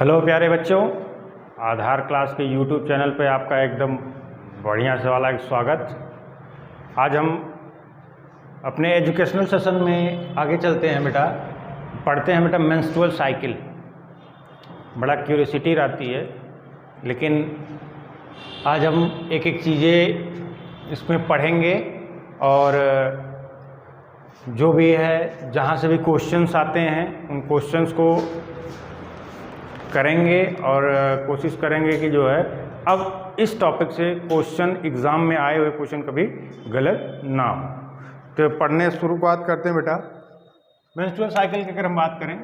Hello प्यारे बच्चों, आधार class के यूट्यूब चैनल पे आपका एकदम बढ़िया से वाला एक स्वागत। आज हम अपने एजुकेशनल सेशन में आगे चलते हैं बेटा। पढ़ते हैं बेटा मेंस्ट्रुअल साइकिल। बड़ा क्यूरियोसिटी रहती है, लेकिन आज हम एक एक चीज़ें इसमें पढ़ेंगे और जो भी है जहाँ से भी क्वेश्चंस आते हैं उन क्वेश्चंस को करेंगे और कोशिश करेंगे कि जो है अब इस टॉपिक से क्वेश्चन एग्ज़ाम में आए हुए क्वेश्चन कभी गलत ना हो। तो पढ़ने शुरुआत करते हैं बेटा। मेंस्ट्रुअल साइकिल की अगर हम बात करें,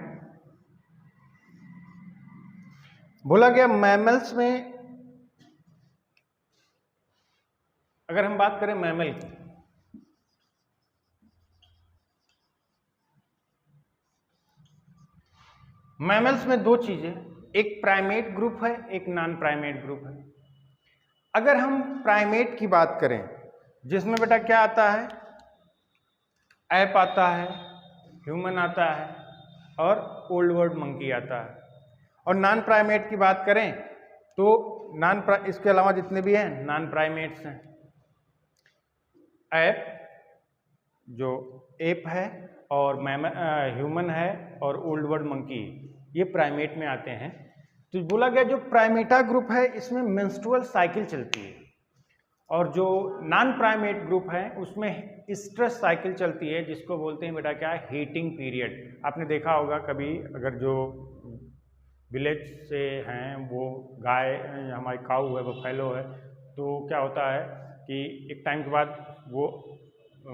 बोला गया मैमल्स में, अगर हम बात करें मैमल की, मैमल्स में दो चीज़ें, एक प्राइमेट ग्रुप है, एक नॉन प्राइमेट ग्रुप है। अगर हम प्राइमेट की बात करें जिसमें बेटा क्या आता है, ऐप आता है, ह्यूमन आता है और ओल्ड वर्ल्ड मंकी आता है। और नॉन प्राइमेट की बात करें तो इसके अलावा जितने भी हैं नॉन प्राइमेट्स हैं। ऐप जो एप है और ह्यूमन है और ओल्ड वर्ल्ड मंकी, ये प्राइमेट में आते हैं। तो बोला गया जो प्राइमेटा ग्रुप है इसमें मेंस्ट्रुअल साइकिल चलती है और जो नॉन प्राइमेट ग्रुप है उसमें स्ट्रेस साइकिल चलती है, जिसको बोलते हैं बेटा क्या है, हीटिंग पीरियड। आपने देखा होगा कभी, अगर जो विलेज से हैं वो गाय, हमारी काऊ है, वो फैलो है, तो क्या होता है कि एक टाइम के बाद वो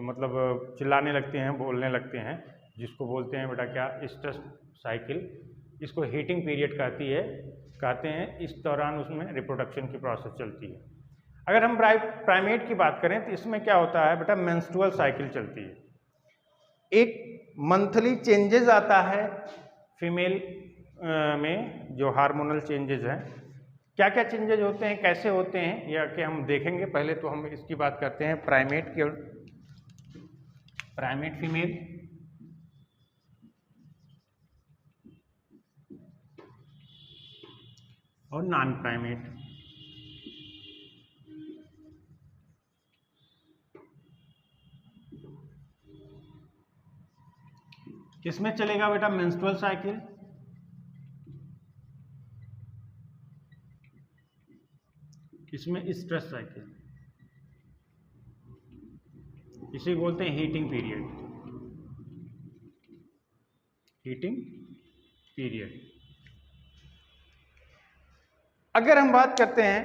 मतलब चिल्लाने लगते हैं, बोलने लगते हैं, जिसको बोलते हैं बेटा क्या, स्ट्रेस साइकिल। इसको हीटिंग पीरियड कहते हैं। इस दौरान उसमें रिप्रोडक्शन की प्रोसेस चलती है। अगर हम प्राइमेट की बात करें तो इसमें क्या होता है बेटा, मेंस्ट्रुअल साइकिल चलती है। एक मंथली चेंजेस आता है फीमेल में, जो हार्मोनल चेंजेस हैं। क्या क्या चेंजेस होते हैं, कैसे होते हैं, या कि हम देखेंगे। पहले तो हम इसकी बात करते हैं प्राइमेट की। प्राइमेट फीमेल और नॉन प्राइमेट। किसमें चलेगा बेटा मेंस्ट्रुअल साइकिल, इसमें स्ट्रेस साइकिल, इसे बोलते हैं हीटिंग पीरियड। Heating period. अगर हम बात करते हैं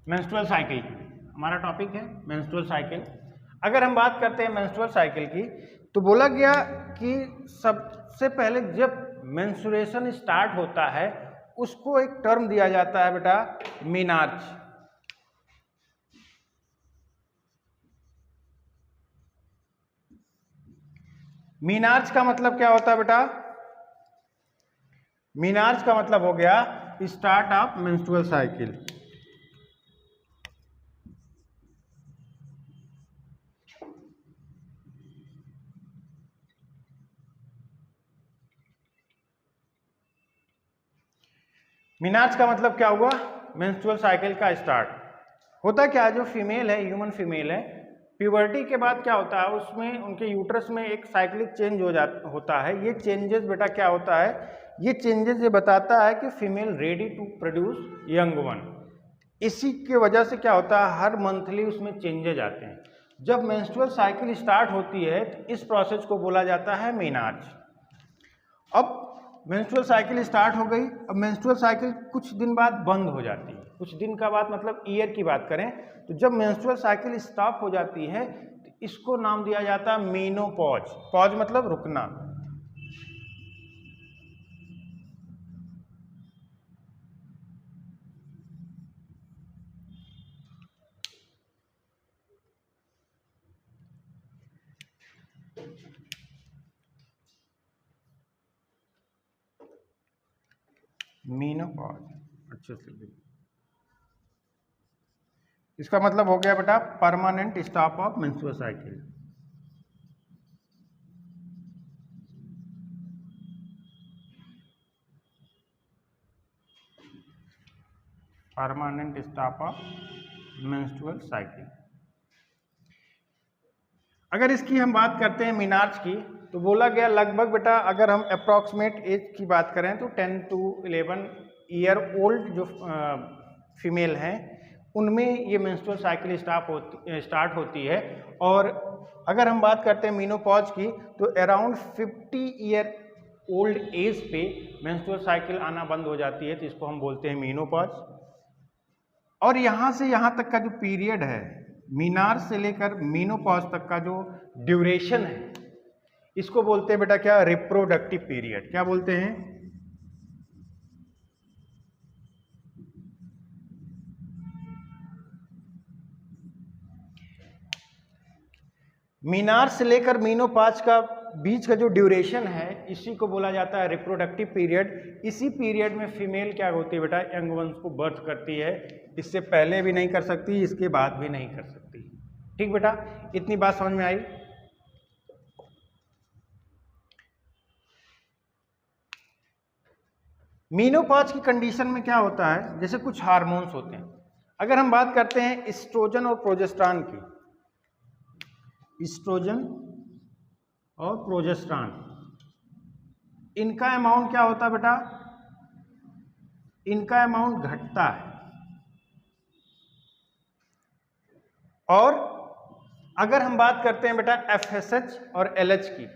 मेंस्ट्रुअल साइकिल की, हमारा टॉपिक है मेंस्ट्रुअल साइकिल। अगर हम बात करते हैं मेंस्ट्रुअल साइकिल की, तो बोला गया कि सबसे पहले जब मेंस्ट्रुएशन स्टार्ट होता है उसको एक टर्म दिया जाता है बेटा, मीनार्च। मीनार्च का मतलब क्या होता है बेटा, मीनार्च का मतलब हो गया स्टार्ट ऑफ मेंस्ट्रुअल साइकिल। मीनार्च का मतलब क्या हुआ, मेंस्ट्रुअल साइकिल का स्टार्ट। होता क्या है, जो फीमेल है, ह्यूमन फीमेल है, प्यूबर्टी के बाद क्या होता है, उसमें उनके यूट्रस में एक साइक्लिक चेंज होता है। ये चेंजेस बेटा क्या होता है, ये चेंजेस ये बताता है कि female ready to produce young one. इसी की वजह से क्या होता है, हर मंथली उसमें चेंजेज आते हैं। जब मेंस्ट्रुअल साइकिल स्टार्ट होती है तो इस प्रोसेस को बोला जाता है मीनार्च। अब मेंस्ट्रुअल साइकिल स्टार्ट हो गई। अब मेंस्ट्रुअल साइकिल कुछ दिन बाद बंद हो जाती है। कुछ दिन का बाद मतलब ईयर की बात करें तो जब मेंस्ट्रुअल साइकिल स्टॉप हो जाती है तो इसको नाम दिया जाता है मेनोपॉज। पॉज मतलब रुकना। मेनोपॉज अच्छे से, इसका मतलब हो गया बेटा permanent stop of menstrual cycle. Permanent stop of menstrual cycle. अगर इसकी हम बात करते हैं मीनार्स की, तो बोला गया लगभग बेटा अगर हम अप्रॉक्सीमेट एज की बात करें तो 10 to 11 ईयर ओल्ड जो फीमेल हैं उनमें ये मेंस्ट्रुअल साइकिल स्टार्ट होती है। और अगर हम बात करते हैं मीनोपॉज की, तो अराउंड 50 ईयर ओल्ड एज पे मेंस्ट्रुअल साइकिल आना बंद हो जाती है, तो इसको हम बोलते हैं मीनोपॉज। और यहाँ से यहाँ तक का जो पीरियड है, मीनार से लेकर मीनोपॉज तक का जो ड्यूरेशन है, इसको बोलते हैं बेटा क्या, रिप्रोडक्टिव पीरियड। क्या बोलते हैं? मीनार से लेकर मीनोपॉज का बीच का जो ड्यूरेशन है, इसी को बोला जाता है रिप्रोडक्टिव पीरियड। इसी पीरियड में फीमेल क्या होती है बेटा, यंग वंस को बर्थ करती है। इससे पहले भी नहीं कर सकती, इसके बाद भी नहीं कर सकती। ठीक बेटा, इतनी बात समझ में आई? मीनोपॉज की कंडीशन में क्या होता है, जैसे कुछ हार्मोन्स होते हैं। अगर हम बात करते हैं एस्ट्रोजन और प्रोजेस्टेरॉन की, एस्ट्रोजन और प्रोजेस्टेरॉन, इनका अमाउंट क्या होता है बेटा, इनका अमाउंट घटता है। और अगर हम बात करते हैं बेटा एफएसएच और एलएच की,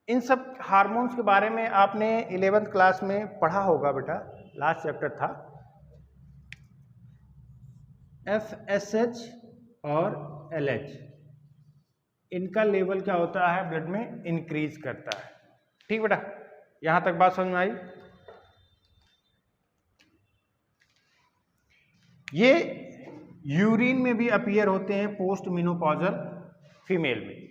इन सब हार्मोन्स के बारे में आपने 11th क्लास में पढ़ा होगा बेटा, लास्ट चैप्टर था। एफएसएच और एलएच, इनका लेवल क्या होता है, ब्लड में इंक्रीज करता है। ठीक बेटा, यहां तक बात समझ में आई? ये यूरिन में भी अपीयर होते हैं पोस्ट मीनोपॉजल फीमेल में।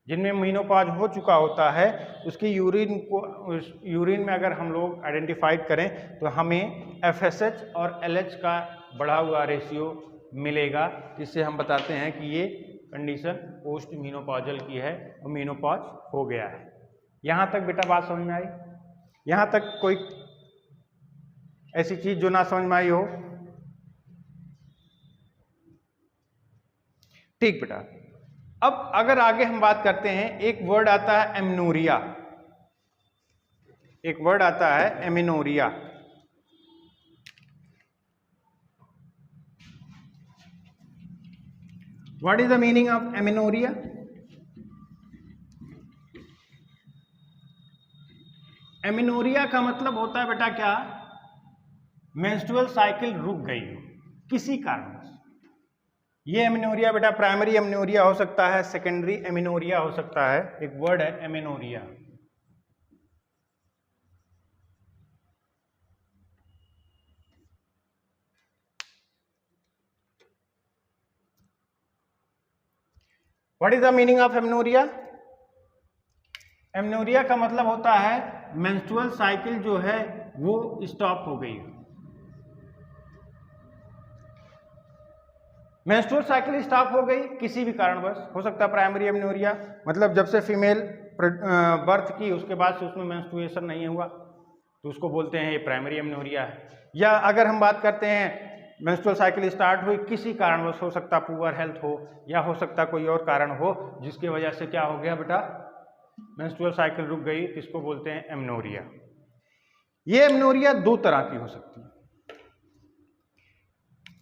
जिनमें मीनोपॉज हो चुका होता है, उसकी यूरिन में अगर हम लोग आइडेंटिफाइड करें तो हमें एफएसएच और एलएच का बढ़ा हुआ रेशियो मिलेगा, जिससे हम बताते हैं कि ये कंडीशन पोस्ट मीनोपॉजल की है और मीनोपॉज हो गया है। यहाँ तक बेटा बात समझ में आई? यहाँ तक कोई ऐसी चीज जो ना समझ में आई हो? ठीक बेटा, अब अगर आगे हम बात करते हैं, एक वर्ड आता है एमेनोरिया, एक वर्ड आता है amenorrhoea. What is the meaning of amenorrhoea? Amenorrhoea का मतलब होता है बेटा क्या, मेंस्ट्रुअल साइकिल रुक गई किसी कारण से। ये एमेनोरिया बेटा प्राइमरी एमेनोरिया हो सकता है, सेकेंडरी एमेनोरिया हो सकता है। एक वर्ड है amenorrhoea. What is the meaning of amenorrhoea? Amenorrhoea का मतलब होता है मेंस्ट्रुअल साइकिल जो है वो स्टॉप हो गई। मेंस्ट्रुअल साइकिल स्टॉप हो गई किसी भी कारणवश, हो सकता है प्राइमरी एमेनोरिया, मतलब जब से फीमेल बर्थ की उसके बाद से उसमें मेंस्ट्रुएशन नहीं हुआ तो उसको बोलते हैं ये प्राइमरी एमेनोरिया है। या अगर हम बात करते हैं मेंस्ट्रुअल साइकिल स्टार्ट हुई किसी कारणवश, हो सकता पुअर हेल्थ हो या हो सकता कोई और कारण हो जिसकी वजह से क्या हो गया बेटा, मेंस्ट्रुअल साइकिल रुक गई, किसको बोलते हैं एमेनोरिया। ये एमेनोरिया दो तरह की हो सकती है,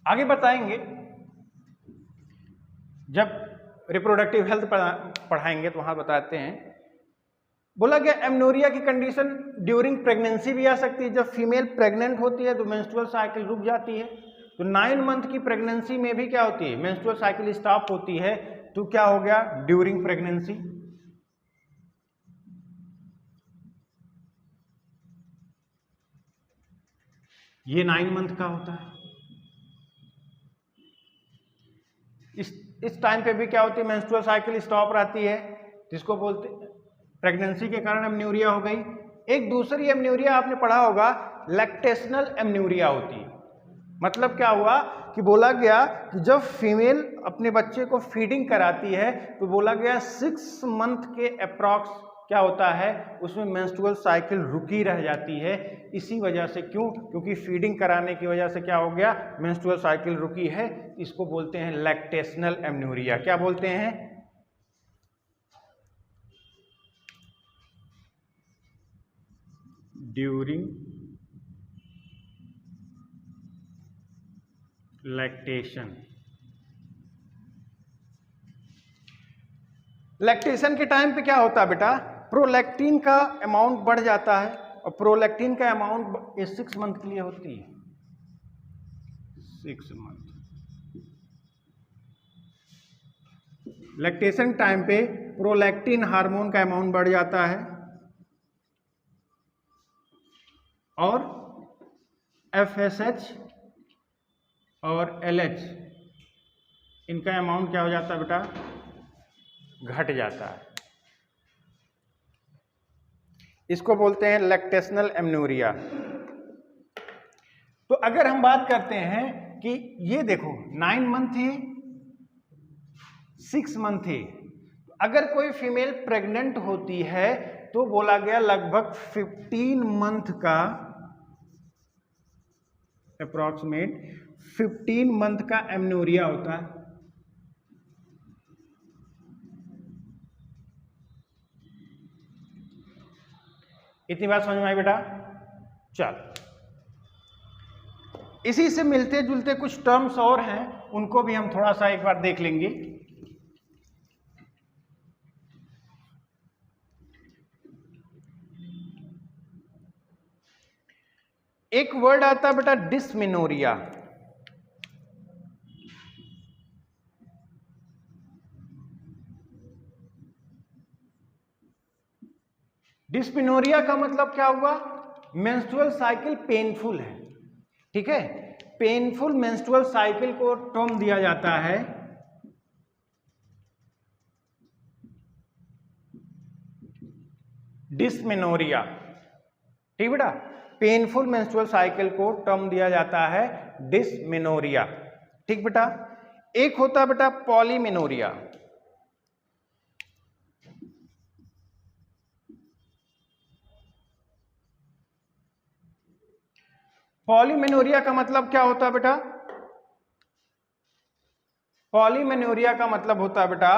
आगे बताएंगे जब रिप्रोडक्टिव हेल्थ पढ़ाएंगे तो वहां बताते हैं। बोला गया एमेनोरिया की कंडीशन ड्यूरिंग प्रेगनेंसी भी आ सकती है। जब फीमेल प्रेग्नेंट होती है तो मेंस्ट्रुअल साइकिल रुक जाती है, तो 9 मंथ की प्रेगनेंसी में भी क्या होती है, मेंस्ट्रुअल साइकिल स्टॉप होती है। तो क्या हो गया, ड्यूरिंग प्रेगनेंसी। ये 9 मंथ का होता है। इस टाइम पे भी क्या होती है, मेंस्ट्रुअल साइकिल स्टॉप रहती है, जिसको बोलते प्रेगनेंसी के कारण एमेनोरिया हो गई। एक दूसरी एमेनोरिया आपने पढ़ा होगा, लैक्टेशनल एमेनोरिया होती है। मतलब क्या हुआ कि बोला गया कि जब फीमेल अपने बच्चे को फीडिंग कराती है तो बोला गया 6 मंथ के अप्रॉक्स क्या होता है, उसमें मेंस्ट्रुअल साइकिल रुकी रह जाती है। इसी वजह से, क्यों? क्योंकि फीडिंग कराने की वजह से क्या हो गया, मेंस्ट्रुअल साइकिल रुकी है। इसको बोलते हैं लैक्टेशनल एमन्यूरिया। क्या बोलते हैं? During lactation. लैक्टेशन के टाइम पे क्या होता है बेटा, प्रोलैक्टिन का अमाउंट बढ़ जाता है, और प्रोलैक्टिन का अमाउंट 6 मंथ के लिए होती है, 6 मंथ। लैक्टेशन टाइम पे प्रोलैक्टिन हार्मोन का अमाउंट बढ़ जाता है, और FSH और LH इनका अमाउंट क्या हो जाता है बेटा, घट जाता है। इसको बोलते हैं लैक्टेशनल एमन्यूरिया। तो अगर हम बात करते हैं कि ये देखो 9 मंथ है, 6 मंथ है, अगर कोई फीमेल प्रेग्नेंट होती है तो बोला गया लगभग 15 मंथ का, अप्रॉक्सीमेट 15 मंथ का एमन्यूरिया होता है। इतनी बात समझ में आई बेटा? चल, इसी से मिलते जुलते कुछ टर्म्स और हैं, उनको भी हम थोड़ा सा एक बार देख लेंगे। एक वर्ड आता है बेटा डिस्मेनोरिया। डिस्मेनोरिया का मतलब क्या हुआ, मेंस्ट्रुअल साइकिल पेनफुल है, ठीक है। पेनफुल मेंस्ट्रुअल साइकिल को टर्म दिया जाता है डिस्मेनोरिया, ठीक बेटा। पेनफुल मेंस्ट्रुअल साइकिल को टर्म दिया जाता है डिस्मेनोरिया, ठीक बेटा। एक होता है बेटा पॉलीमेनोरिया। पॉलीमेनोरिया का मतलब क्या होता है बेटा, पॉलीमेनोरिया का मतलब होता है बेटा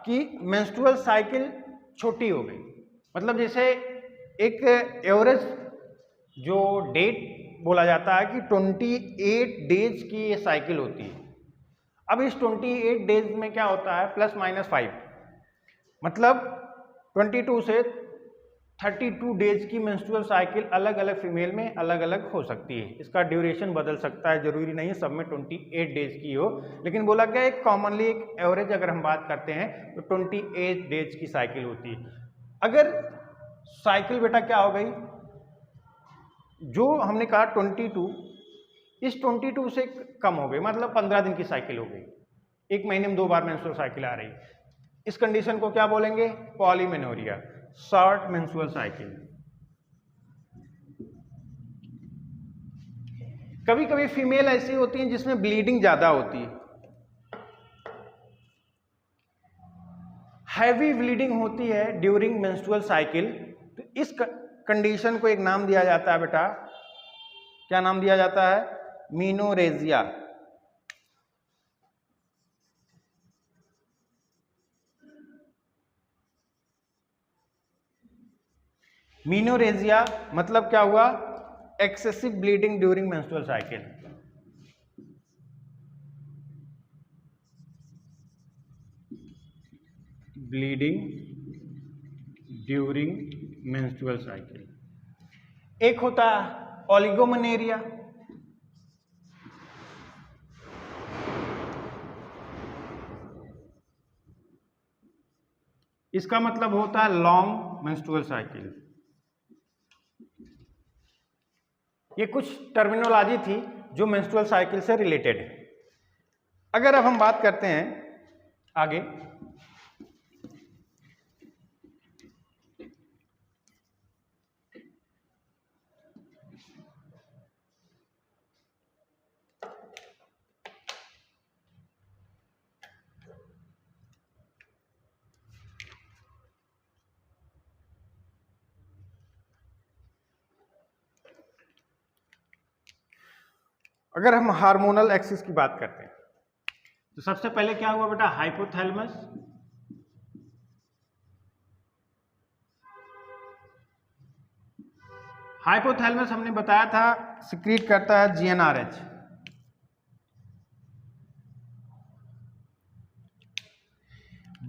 कि मेंस्ट्रुअल साइकिल छोटी हो गई। मतलब जैसे एक एवरेज जो डेट बोला जाता है कि 28 डेज की ये साइकिल होती है। अब इस 28 डेज में क्या होता है, +- 5, मतलब 22 से 32 डेज की मेंस्ट्रुअल साइकिल अलग अलग फीमेल में अलग अलग हो सकती है। इसका ड्यूरेशन बदल सकता है, जरूरी नहीं है सब में 28 डेज की हो, लेकिन बोला गया एक कॉमनली एक एवरेज अगर हम बात करते हैं तो 28 डेज की साइकिल होती है। अगर साइकिल बेटा क्या हो गई, जो हमने कहा 22, इस 22 से कम हो गई, मतलब 15 दिन की साइकिल हो गई, 1 महीने में 2 बार मेंस्ट्रुअल साइकिल आ रही, इस कंडीशन को क्या बोलेंगे, पॉलीमेनोरिया, शॉर्ट मेंस्ट्रुअल साइकिल। कभी कभी फीमेल ऐसी होती हैं जिसमें ब्लीडिंग ज्यादा होती है, हैवी ब्लीडिंग होती है ड्यूरिंग मेंस्ट्रुअल साइकिल, तो इस कंडीशन को एक नाम दिया जाता है बेटा, क्या नाम दिया जाता है, मीनोरेजिया। मीनोरेजिया मतलब क्या हुआ, excessive bleeding during menstrual cycle. Bleeding during menstrual cycle. एक होता है ओलिगोमेनेरिया। इसका मतलब होता है लॉन्ग मेंस्ट्रुअल साइकिल। ये कुछ टर्मिनोलॉजी थी जो मेंस्ट्रुअल साइकिल से रिलेटेड है। अगर अब हम बात करते हैं आगे, अगर हम हार्मोनल एक्सिस की बात करते हैं तो सबसे पहले क्या हुआ बेटा, हाइपोथैलेमस, हाइपोथैलेमस हमने बताया था सिक्रीट करता है जीएनआरएच।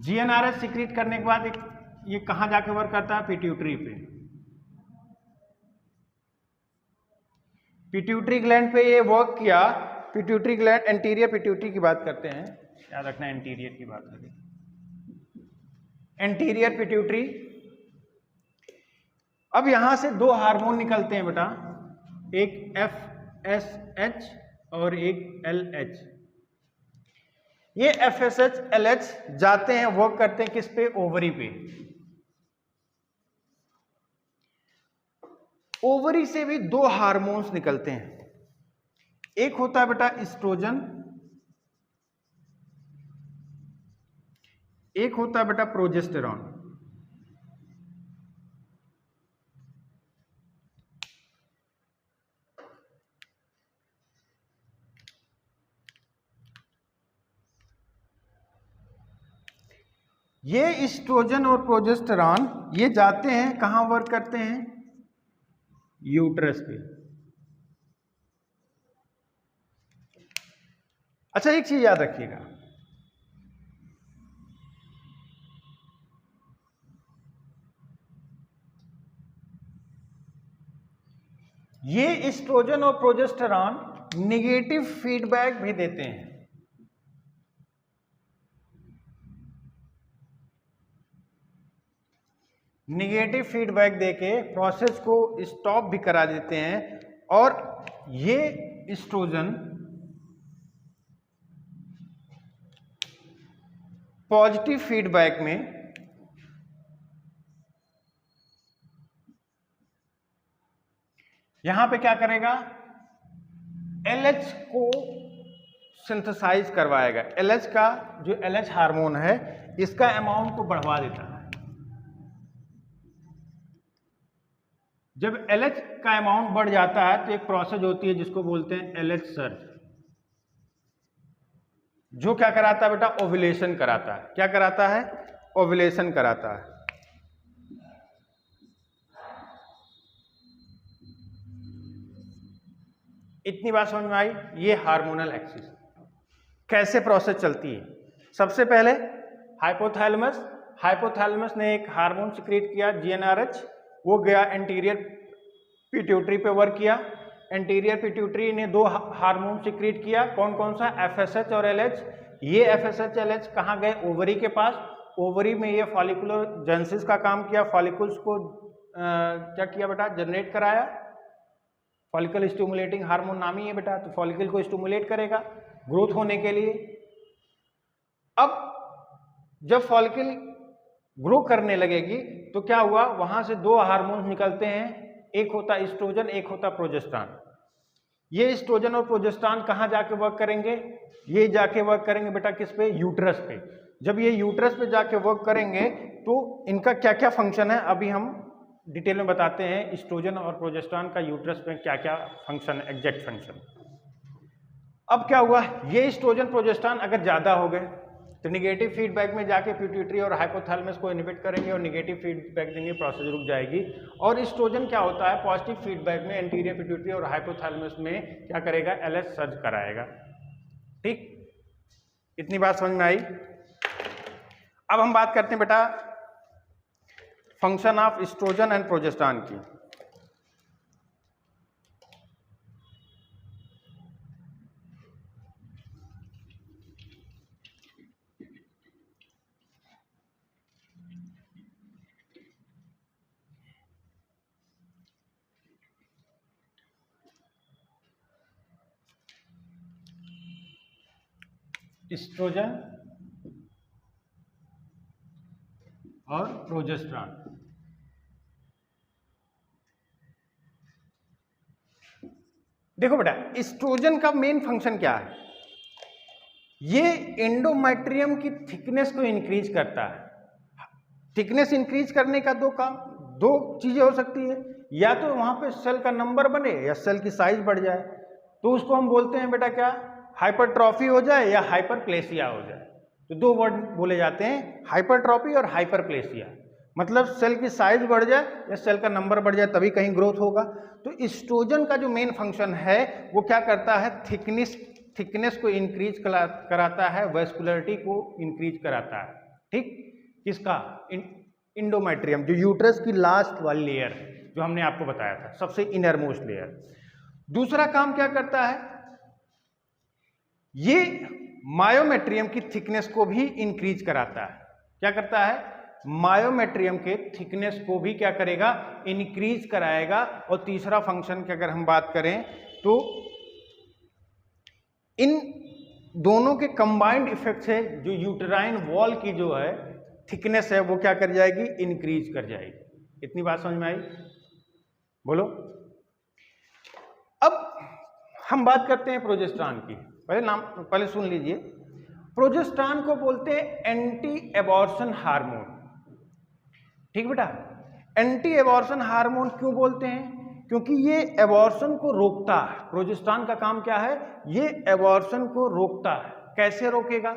जीएनआरएच सिक्रीट करने के बाद ये कहां जाके वर्क करता है, पिट्यूटरी पे। पिट्यूटरी ग्लैंड पे ये वर्क किया। पिट्यूटरी ग्लैंड, एंटीरियर पिट्यूटरी की बात करते हैं, याद रखना एंटीरियर की बात करें। एंटीरियर पिट्यूटरी, अब यहां से दो हार्मोन निकलते हैं बेटा, एक FSH और एक LH। ये FSH LH जाते हैं, वर्क करते हैं किस पे, ओवरी पे। ओवरी से भी दो हार्मोन्स निकलते हैं, एक होता है बेटा एस्ट्रोजन, एक होता है बेटा प्रोजेस्टेरॉन। ये एस्ट्रोजन और प्रोजेस्टेरॉन ये जाते हैं, कहां वर्क करते हैं, यूट्रस पे। अच्छा एक चीज याद रखिएगा, ये एस्ट्रोजन और प्रोजेस्टेरॉन नेगेटिव फीडबैक भी देते हैं। नेगेटिव फीडबैक देके प्रोसेस को स्टॉप भी करा देते हैं। और ये एस्ट्रोजन पॉजिटिव फीडबैक में यहां पे क्या करेगा, LH को सिंथेसाइज करवाएगा। LH का जो LH हार्मोन है इसका अमाउंट को बढ़वा देता है। जब LH का अमाउंट बढ़ जाता है तो एक प्रोसेस होती है जिसको बोलते हैं LH सर्ज, जो क्या कराता है बेटा, ओव्यूलेशन कराता है। क्या कराता है, ओव्यूलेशन कराता है। इतनी बात समझ में आई। ये हार्मोनल एक्सिस कैसे प्रोसेस चलती है। सबसे पहले हाइपोथैलेमस, हाइपोथैलेमस ने एक हार्मोन सिक्रीट किया GnRH, वो गया एंटीरियर पिट्यूटरी पे वर्क किया। एंटीरियर पिट्यूटरी ने दो हार्मोन सिक्रीट किया, कौन कौन सा, FSH और LH। ये FSH LH कहाँ गए, ओवरी के पास। ओवरी में ये फॉलिकुलर जेनेसिस का काम किया, फॉलिकल्स को क्या किया बेटा, जनरेट कराया। फॉलिकल स्टिमुलेटिंग हार्मोन नाम ही है बेटा, तो फॉलिकल को स्टिमुलेट करेगा ग्रोथ होने के लिए। अब जब फॉलिकल ग्रो करने लगेगी तो क्या हुआ, वहां से दो हार्मोन्स निकलते हैं, एक होता एस्ट्रोजन, एक होता प्रोजेस्टेरॉन। ये एस्ट्रोजन और प्रोजेस्टेरॉन कहां जाके वर्क करेंगे, ये जाके वर्क करेंगे बेटा किस पे, यूट्रस पे। जब ये यूट्रस पे जाके वर्क करेंगे तो इनका क्या क्या फंक्शन है अभी हम डिटेल में बताते हैं। एस्ट्रोजन और प्रोजेस्टेरॉन का यूट्रस पे क्या क्या फंक्शन, एग्जैक्ट फंक्शन। अब क्या हुआ, ये एस्ट्रोजन प्रोजेस्टेरॉन अगर ज्यादा हो गए तो निगेटिव फीडबैक में जाके पिट्यूटरी और हाइपोथैलेमस को इनहिबिट करेंगे और निगेटिव फीडबैक देंगे, प्रोसेस रुक जाएगी। और एस्ट्रोजन क्या होता है, पॉजिटिव फीडबैक में एंटीरियर पिट्यूटरी और हाइपोथैलेमस में क्या करेगा, LH सर्ज कराएगा। ठीक, इतनी बात समझ में आई। अब हम बात करते हैं बेटा function of oestrogen and progesterone की। एस्ट्रोजन और प्रोजेस्टेरॉन, देखो बेटा एस्ट्रोजन का मेन फंक्शन क्या है, ये एंडोमेट्रियम की थिकनेस को इंक्रीज करता है। थिकनेस इंक्रीज करने का दो चीजें हो सकती है, या तो वहां पे सेल का नंबर बने या सेल की साइज बढ़ जाए। तो उसको हम बोलते हैं बेटा क्या, हाइपरट्रॉफी हो जाए या हाइपरप्लेसिया हो जाए। तो दो वर्ड बोले जाते हैं, हाइपरट्रॉफी और हाइपरप्लेसिया। मतलब सेल की साइज बढ़ जाए या सेल का नंबर बढ़ जाए तभी कहीं ग्रोथ होगा। तो एस्ट्रोजन का जो मेन फंक्शन है वो क्या करता है, थिकनेस को इंक्रीज कराता है, वेस्कुलरिटी को इंक्रीज कराता है। ठीक, किसका, इंडोमेट्रियम, जो यूट्रस की लास्ट वाली लेयर है, जो हमने आपको बताया था, सबसे इनर मोस्ट लेयर। दूसरा काम क्या करता है, ये मायोमेट्रियम की थिकनेस को भी इंक्रीज कराता है। क्या करता है, मायोमेट्रियम के थिकनेस को भी क्या करेगा, इंक्रीज कराएगा। और तीसरा फंक्शन की अगर हम बात करें तो इन दोनों के कंबाइंड इफेक्ट से जो यूटेराइन वॉल की जो है थिकनेस है वो क्या कर जाएगी, इंक्रीज कर जाएगी। इतनी बात समझ में आई, बोलो। अब हम बात करते हैं प्रोजेस्टेरॉन की। पहले सुन लीजिए, प्रोजेस्टेरॉन को बोलते हैं एंटी एबॉर्शन हार्मोन। ठीक बेटा, एंटी एबॉर्शन हार्मोन क्यों बोलते हैं, क्योंकि ये एबॉर्शन को रोकता है। प्रोजेस्टेरॉन का काम क्या है, ये एबॉर्शन को रोकता है। कैसे रोकेगा,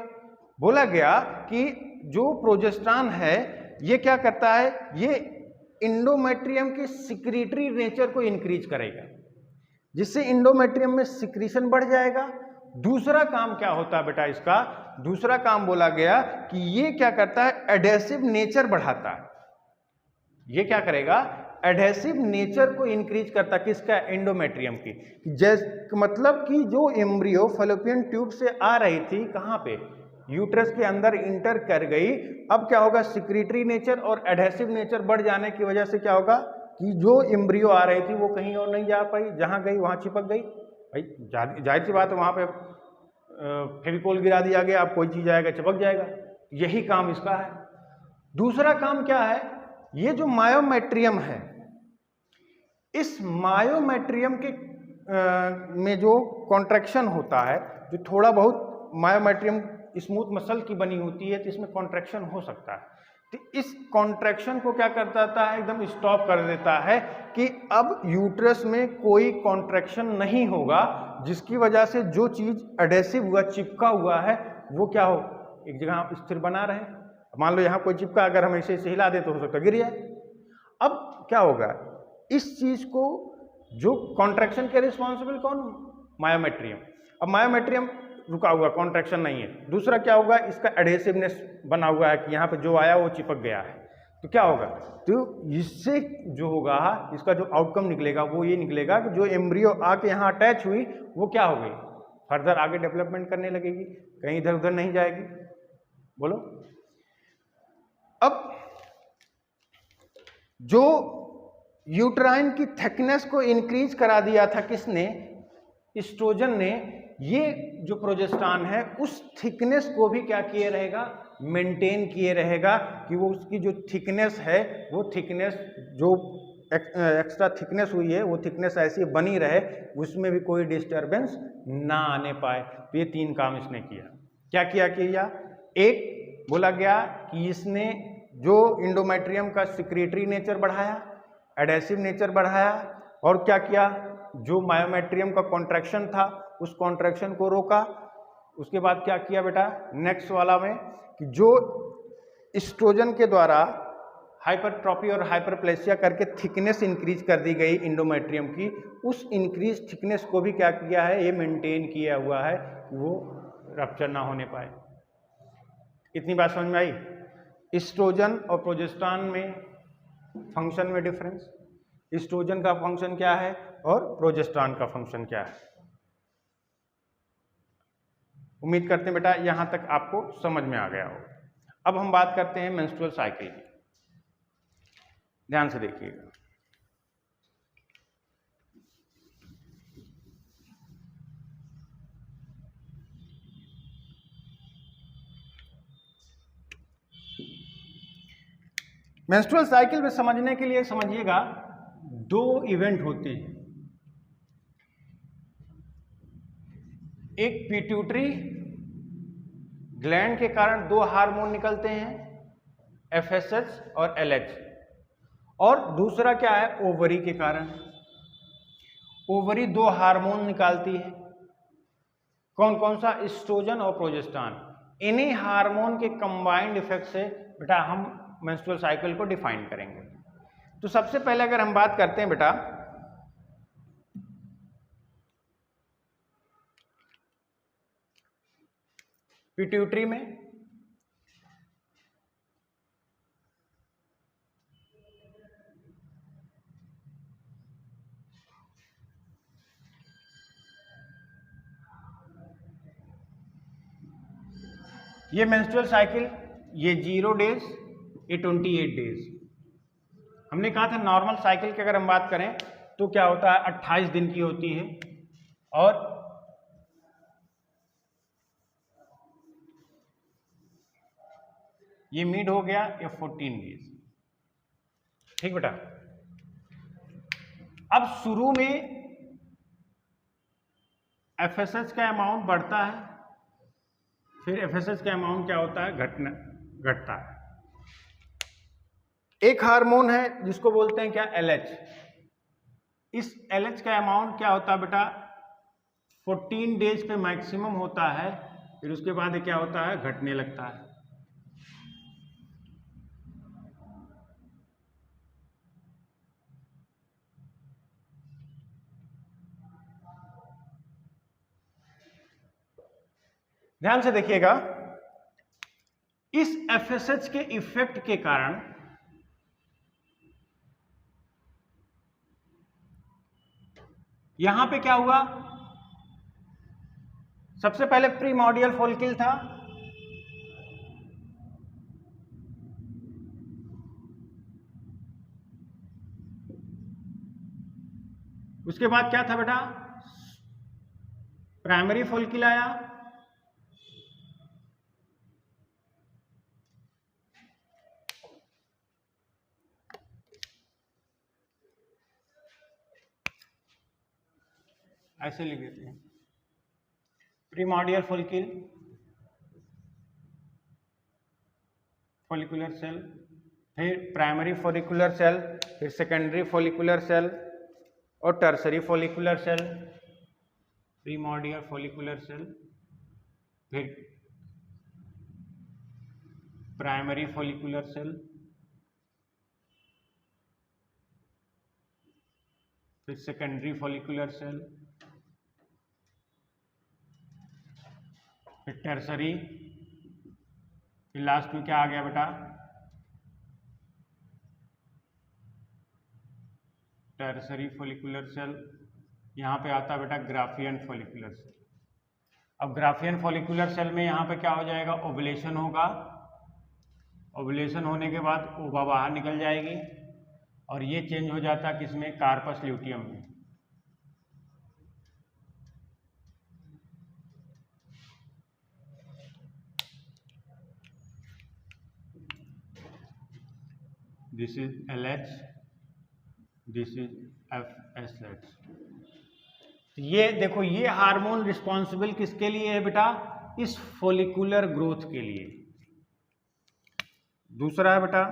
बोला गया कि जो प्रोजेस्टेरॉन है ये क्या करता है, ये इंडोमेट्रियम के सिक्रीटरी नेचर को इंक्रीज करेगा, जिससे इंडोमेट्रियम में सिक्रीशन बढ़ जाएगा। दूसरा काम क्या होता है बेटा इसका, दूसरा काम बोला गया कि ये क्या करता है, एडेसिव नेचर बढ़ाता है। ये क्या करेगा, एडेसिव नेचर को इंक्रीज करता, किसका, एंडोमेट्रियम की। जैसे मतलब कि जो एम्ब्रियो फैलोपियन ट्यूब से आ रही थी, कहाँ पे, यूट्रस के अंदर इंटर कर गई। अब क्या होगा, सिक्रीटरी नेचर और एडेसिव नेचर बढ़ जाने की वजह से क्या होगा कि जो एम्ब्रियो आ रही थी वो कहीं और नहीं जा पाई, जहां गई वहां चिपक गई। भाई जाहिर सी बात है, वहां पे फेविकोल गिरा दिया गया, अब कोई चीज आएगा चिपक जाएगा। यही काम इसका है। दूसरा काम क्या है, ये जो मायोमेट्रियम है, इस मायोमेट्रियम के में जो कॉन्ट्रैक्शन होता है, जो थोड़ा बहुत मायोमेट्रियम स्मूथ मसल की बनी होती है तो इसमें कॉन्ट्रैक्शन हो सकता है। तो इस कॉन्ट्रैक्शन को क्या कर देता है, एकदम स्टॉप कर देता है कि अब यूट्रस में कोई कॉन्ट्रैक्शन नहीं होगा, जिसकी वजह से जो चीज एडेसिव हुआ, चिपका हुआ है, वो क्या हो, एक जगह स्थिर बना रहे। मान लो यहाँ कोई चिपका, अगर हम ऐसे हिला दे तो हो सकता है गिर जाए। अब क्या होगा, इस चीज को जो कॉन्ट्रैक्शन के रिस्पॉन्सिबल कौन, मायोमेट्रियम। अब मायोमेट्रियम रुका हुआ, कॉन्ट्रैक्शन नहीं है। दूसरा क्या होगा, इसका एडेसिवनेस बना हुआ है कि यहाँ पे जो आया वो चिपक गया है। तो क्या होगा, तो इससे जो होगा, इसका जो आउटकम निकलेगा वो ये निकलेगा कि जो एम्ब्रियो आके यहाँ अटैच हुई वो क्या हो गई, फर्दर आगे डेवलपमेंट करने लगेगी, कहीं इधर उधर नहीं जाएगी। बोलो। अब जो यूट्राइन की थिकनेस को इंक्रीज करा दिया था किसने, एस्ट्रोजन ने। ये जो प्रोजेस्टेरॉन है उस थिकनेस को भी क्या किए रहेगा, मेंटेन किए रहेगा, कि वो उसकी जो थिकनेस है वो थिकनेस जो एक्स्ट्रा थिकनेस हुई है वो थिकनेस ऐसी बनी रहे, उसमें भी कोई डिस्टर्बेंस ना आने पाए। तो ये तीन काम इसने किया। क्या किया, एक बोला गया कि इसने जो इंडोमेट्रियम का सिक्रीटरी नेचर बढ़ाया, एडेसिव नेचर बढ़ाया, और क्या किया, जो मायोमेट्रियम का कॉन्ट्रैक्शन था उस कॉन्ट्रैक्शन को रोका। उसके बाद क्या किया बेटा, नेक्स्ट वाला में, कि जो एस्ट्रोजन के द्वारा हाइपरट्रॉफी और हाइपरप्लेसिया करके थिकनेस इंक्रीज कर दी गई इंडोमेट्रियम की, उस इंक्रीज थिकनेस को भी क्या किया है, ये मेंटेन किया हुआ है, वो रप्चर ना होने पाए। इतनी बात समझ में आई। एस्ट्रोजन और प्रोजेस्टेरॉन में फंक्शन में डिफरेंस, एस्ट्रोजन का फंक्शन क्या है और प्रोजेस्टेरॉन का फंक्शन क्या है। उम्मीद करते हैं बेटा यहां तक आपको समझ में आ गया हो। अब हम बात करते हैं मेंस्ट्रुअल साइकिल की। ध्यान से देखिएगा। मेंस्ट्रुअल साइकिल में समझने के लिए समझिएगा, दो इवेंट होती है। एक पिट्यूटरी ग्लैंड के कारण दो हार्मोन निकलते हैं, एफएसएच और एलएच, और दूसरा क्या है, ओवरी के कारण। ओवरी दो हार्मोन निकालती है। कौन कौन सा? एस्ट्रोजन और प्रोजेस्टेरॉन। इन्हीं हार्मोन के कंबाइंड इफेक्ट से बेटा हम मेंस्ट्रुअल साइकिल को डिफाइन करेंगे। तो सबसे पहले अगर हम बात करते हैं बेटा पिट्यूटरी में, ये मेंस्ट्रुअल साइकिल ये 0 डेज, ये 28 डेज। हमने कहा था नॉर्मल साइकिल की अगर हम बात करें तो क्या होता है 28 दिन की होती है, और ये मिड हो गया ये 14 डेज। ठीक बेटा। अब शुरू में एफएसएच का अमाउंट बढ़ता है, फिर एफएसएच का अमाउंट क्या होता है? घटता है। एक हार्मोन है जिसको बोलते हैं क्या? एलएच। इस एलएच का अमाउंट क्या होता है बेटा? 14 डेज पे मैक्सिमम होता है, फिर उसके बाद क्या होता है? घटने लगता है। ध्यान से देखिएगा, इस एफएसएच के इफेक्ट के कारण यहां पे क्या हुआ? सबसे पहले प्रीमॉर्डियल फॉलिकल था, उसके बाद क्या था बेटा? प्राइमरी फॉलिकल आया, ऐसे लिख देते हैं प्रीमॉर्डियल फॉलिकल, फॉलिकुलर सेल, फिर प्राइमरी फॉलिकुलर सेल, फिर सेकेंडरी फॉलिकुलर सेल और tertiary follicular cell. Primordial follicular cell, फिर प्राइमरी फॉलिकुलर सेल, फिर सेकेंडरी फॉलिकुलर सेल, फिर टर्सरी, फिर लास्ट में क्या आ गया बेटा? Tertiary follicular cell. यहाँ पे आता है बेटा ग्राफियन फॉलिकुलर सेल। अब ग्राफियन फॉलिकुलर सेल में यहाँ पे क्या हो जाएगा? ओवुलेशन होगा। ओवुलेशन होने के बाद ओवा बाहर निकल जाएगी और ये चेंज हो जाता है किसमें? कार्पस ल्यूटियम में। This is LH, this is FSH। ये देखो, ये हार्मोन रिस्पॉन्सिबल किसके लिए है बेटा? इस फॉलिकुलर ग्रोथ के लिए। दूसरा है बेटा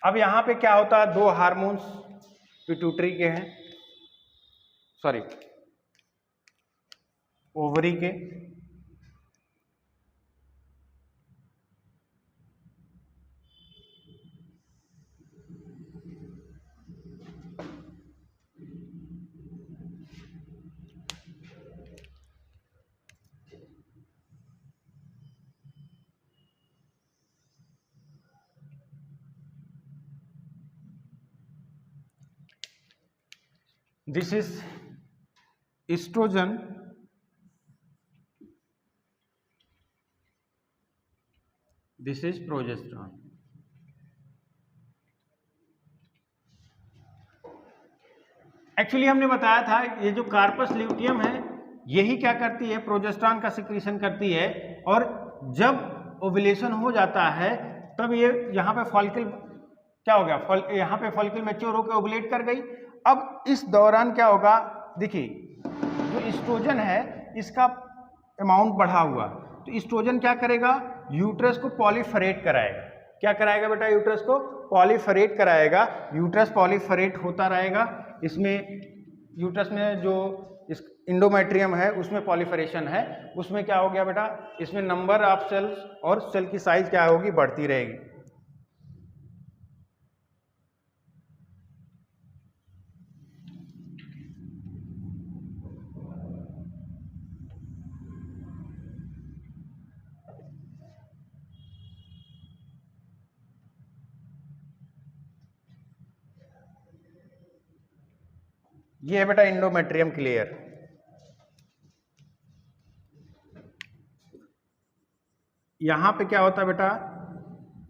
अब यहां पे क्या होता है? दो हार्मोन्स पिट्यूटरी के हैं, सॉरी ओवरी के। This is estrogen, this is progesterone। Actually हमने बताया था ये जो कार्पस ल्यूटियम है यही क्या करती है? प्रोजेस्टेरॉन का सिक्रीशन करती है, और जब ओवुलेशन हो जाता है तब ये यहाँ पे फॉलिकल क्या हो गया, यहाँ पे फॉलिकल मैच्योर होकर ओवुलेट कर गई। अब इस दौरान क्या होगा, देखिए जो एस्ट्रोजन है इसका अमाउंट बढ़ा हुआ, तो एस्ट्रोजन क्या करेगा, यूट्रस को पॉलीफरेट कराएगा। क्या कराएगा बेटा, यूट्रस को पॉलीफरेट कराएगा। यूट्रस पॉलीफरेट होता रहेगा, इसमें यूट्रस में जो इस इंडोमेट्रियम है उसमें पॉलीफरेशन है, उसमें क्या हो गया बेटा, इसमें नंबर ऑफ सेल्स और सेल की साइज क्या होगी, बढ़ती रहेगी। ये है बेटा इंडोमेट्रियम क्लियर। यहां पे क्या होता है बेटा,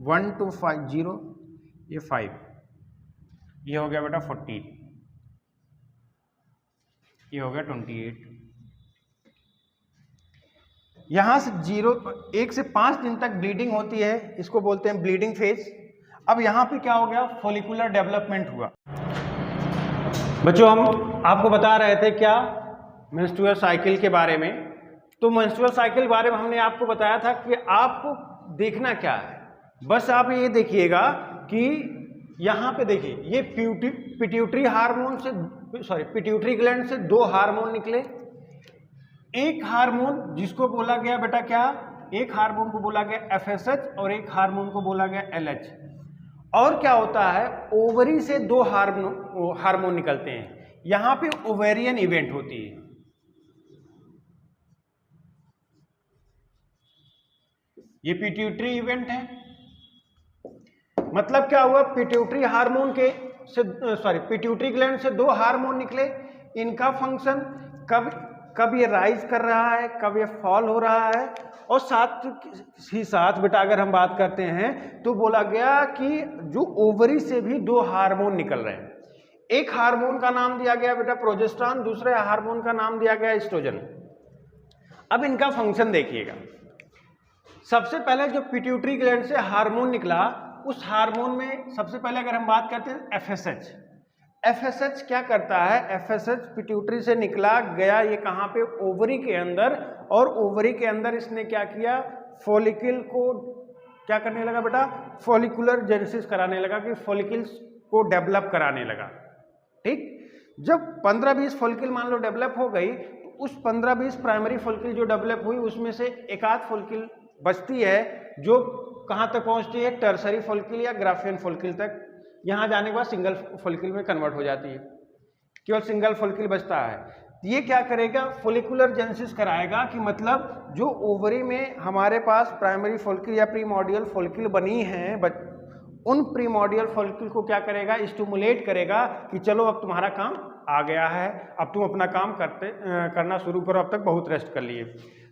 1 to 5 0, ये 5, ये हो गया बेटा 40, ये हो गया 28। यहां से 1 से 5 दिन तक ब्लीडिंग होती है, इसको बोलते हैं ब्लीडिंग फेज। अब यहां पे क्या हो गया, फॉलिकुलर डेवलपमेंट हुआ। बच्चों हम आपको बता रहे थे क्या, मेंस्ट्रुअल साइकिल के बारे में। तो मेंस्ट्रुअल साइकिल के बारे में हमने आपको बताया था कि आपको देखना क्या है, बस आप ये देखिएगा कि यहाँ पे देखिए ये पिट्यूटरी हार्मोन से पिट्यूटरी ग्लैंड से 2 हार्मोन निकले। एक हार्मोन जिसको बोला गया बेटा क्या, एक हार्मोन को बोला गया FSH और एक हार्मोन को बोला गया LH। और क्या होता है, ओवरी से 2 हार्मोन निकलते हैं, यहां पे ओवेरियन इवेंट होती है। ये पिट्यूटरी इवेंट है, मतलब क्या हुआ, पिट्यूटरी हार्मोन के से पिट्यूटरी ग्लैंड से 2 हार्मोन निकले। इनका फंक्शन कब ये राइज कर रहा है, कब ये फॉल हो रहा है। और साथ ही साथ बेटा अगर हम बात करते हैं तो बोला गया कि जो ओवरी से भी 2 हार्मोन निकल रहे हैं। एक हार्मोन का नाम दिया गया बेटा प्रोजेस्टेरॉन, दूसरे हार्मोन का नाम दिया गया एस्ट्रोजन। अब इनका फंक्शन देखिएगा। सबसे पहले जो पिट्यूटरी ग्लैंड से हार्मोन निकला, उस हार्मोन में सबसे पहले अगर हम बात करते हैं FSH। FSH क्या करता है, FSH पिट्यूटरी से निकला गया, ये कहाँ पे, ओवरी के अंदर। और ओवरी के अंदर इसने क्या किया, फॉलिकल को क्या करने लगा बेटा, फॉलिकुलर जेनेसिस कराने लगा, कि फॉलिकल्स को डेवलप कराने लगा। ठीक, जब 15-20 फॉलिकल मान लो डेवलप हो गई, तो उस 15-20 प्राइमरी फॉलिकल जो डेवलप हुई उसमें से एक आध फॉलिकल बचती है जो कहाँ तक पहुँचती है, टर्सरी फॉलिकल या ग्राफियन फॉलिकल तक। यहाँ जाने के बाद सिंगल फॉलिकल में कन्वर्ट हो जाती है, केवल सिंगल फॉलिकल बचता है। ये क्या करेगा, फॉलिकुलर जेनेसिस कराएगा, कि मतलब जो ओवरी में हमारे पास प्राइमरी फॉलिकल या प्रीमॉर्डियल फॉलिकल बनी हैं, उन प्रीमॉर्डियल फॉलिकल को क्या करेगा, स्टिमुलेट करेगा कि चलो अब तुम्हारा काम आ गया है, अब तुम अपना काम करना शुरू करो, अब तक बहुत रेस्ट कर लिए।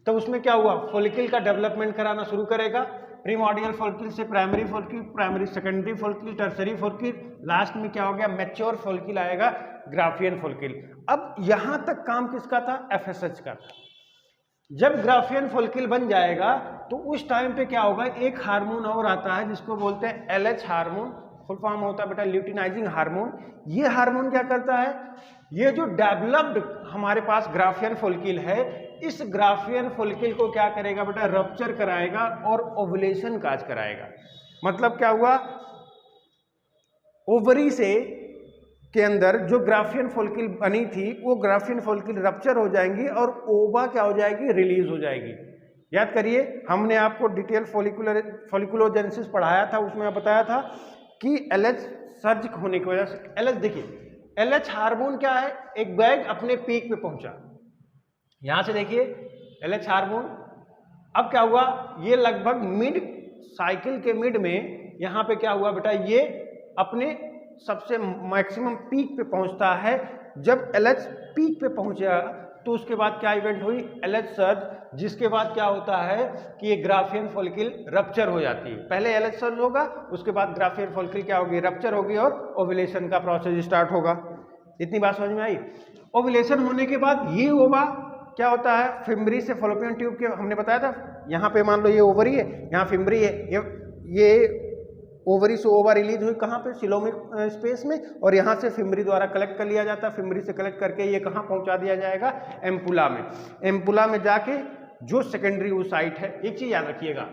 तो उसमें क्या हुआ, फॉलिकल का डेवलपमेंट कराना शुरू करेगा। प्रीमॉर्डियल फॉलिकल से primary follicle, primary secondary follicle, tertiary follicle, last में क्या हो गया, मैच्योर फॉलिकल आएगा, ग्राफियन फॉलिकल। अब यहां तक काम किसका था, FSH का था। जब ग्राफियन फॉलिकल बन जाएगा तो उस टाइम पे क्या होगा, एक हार्मोन और आता है जिसको बोलते हैं LH हार्मोन, फुल फॉर्म होता है बेटा ल्यूटिनाइजिंग हार्मोन। ये हार्मोन क्या करता है, ये जो डेवलप्ड हमारे पास ग्राफियन फॉलिकल है, इस ग्राफियन फॉलिकल को क्या करेगा बेटा, रप्चर कराएगा और ओवुलेशन काज कराएगा। मतलब क्या हुआ, ओवरी से के अंदर जो ग्राफियन फॉलिकल बनी थी, वो ग्राफियन फॉलिकल रप्चर हो जाएंगी और ओवा क्या हो जाएगी, रिलीज हो जाएगी। याद करिए, हमने आपको डिटेल फॉलिकुलोजेनेसिस पढ़ाया था, उसमें बताया था कि LH सर्ज होने की वजह से, LH देखिए LH हार्मोन क्या है, एक बैग अपने पीक पे पहुंचा, यहां से देखिए LH हार्मोन। अब क्या हुआ, ये लगभग मिड साइकिल के मिड में यहां पे क्या हुआ बेटा, ये अपने सबसे मैक्सिमम पीक पे पहुंचता है। जब LH पीक पे पहुंचा तो उसके बाद क्या इवेंट हुई, LH सर्ज, जिसके बाद क्या होता है कि ये ग्राफियन फॉलिकल रप्चर हो जाती है। पहले LH सर्ज होगा, उसके बाद ग्राफियन फॉलिकल क्या होगी, रप्चर होगी और ओवुलेशन का प्रोसेस स्टार्ट होगा। इतनी बात समझ में आई। ओवुलेशन होने के बाद ये ओवा क्या होता है, फिम्बरी से फॉलोपियन ट्यूब के, हमने बताया था, यहाँ पे मान लो ये ओवरी है, यहाँ फिम्बरी है, ये ओवरी से ओवा रिलीज हुई कहाँ पे, सिलोमिक स्पेस में, और यहाँ से फिमरी द्वारा कलेक्ट कर लिया जाता है। फिमरी से कलेक्ट करके ये कहाँ पहुँचा दिया जाएगा, एम्पुला में। एम्पुला में जाके जो सेकेंडरी oocyte है, एक चीज याद रखिएगा,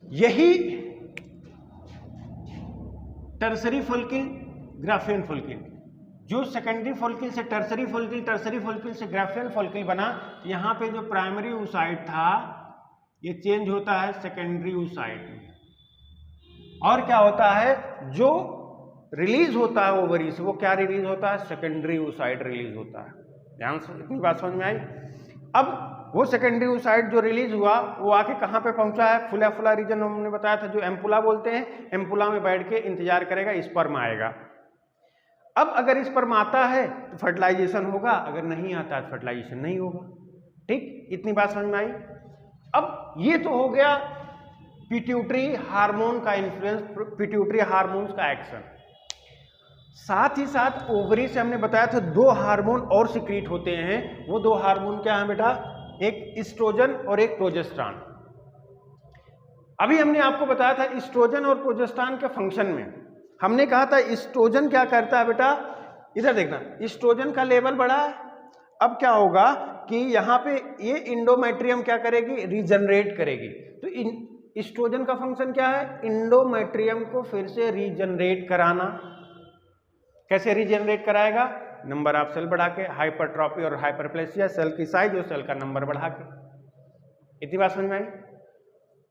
यही टर्सरी फोल्किल, ग्राफियन फोल्किल, जो सेकेंडरी फोल्किल से टर्सरी फोल्किल, टर्सरी फोल्किल से ग्राफियन फोल्किल बना, यहाँ पे जो प्राइमरी oocyte था ये चेंज होता है सेकेंडरी oocyte में, और क्या होता है, जो रिलीज होता है ओवरी से वो क्या रिलीज होता है, सेकेंडरी oocyte रिलीज होता है। ध्यान से, इतनी बात समझ में आई। अब वो सेकेंडरी oocyte जो रिलीज हुआ वो आके कहाँ पे पहुंचा है, फुला फुला रीजन हमने बताया था, जो एम्पुला बोलते हैं। एम्पुला में बैठ के इंतजार करेगा, स्पर्म आएगा। अब अगर स्पर्म आता है तो फर्टिलाइजेशन होगा, अगर नहीं आता तो फर्टिलाइजेशन नहीं होगा। ठीक, इतनी बात समझ में आई। अब ये तो हो गया पिट्यूटरी हार्मोन का इन्फ्लुएंस, पिट्यूटरी हार्मोन्स का एक्शन। साथ ही साथ ओवरी से हमने बताया था 2 हार्मोन और सिक्रीट होते हैं। वो 2 हार्मोन क्या है बेटा, एक ईस्ट्रोजन और एक प्रोजेस्टेरॉन। अभी हमने आपको बताया था ईस्ट्रोजन और प्रोजेस्टेरॉन के फंक्शन में। हमने कहा था ईस्ट्रोजन क्या करता है बेटा, इधर देखना, ईस्ट्रोजन का लेवल बढ़ा है। अब क्या होगा कि यहाँ पे ये इंडोमेट्रियम क्या करेगी, रीजनरेट करेगी। तो ईस्ट्रोजन का फंक्शन क्या है, इंडोमेट्रियम को फिर से रीजनरेट कराना। कैसे रीजनरेट कराएगा, नंबर ऑफ सेल बढ़ा के, हाइपरट्रॉफी और हाइपरप्लेसिया, सेल की साइज और सेल का नंबर बढ़ा के। इतनी बात समझ में आई।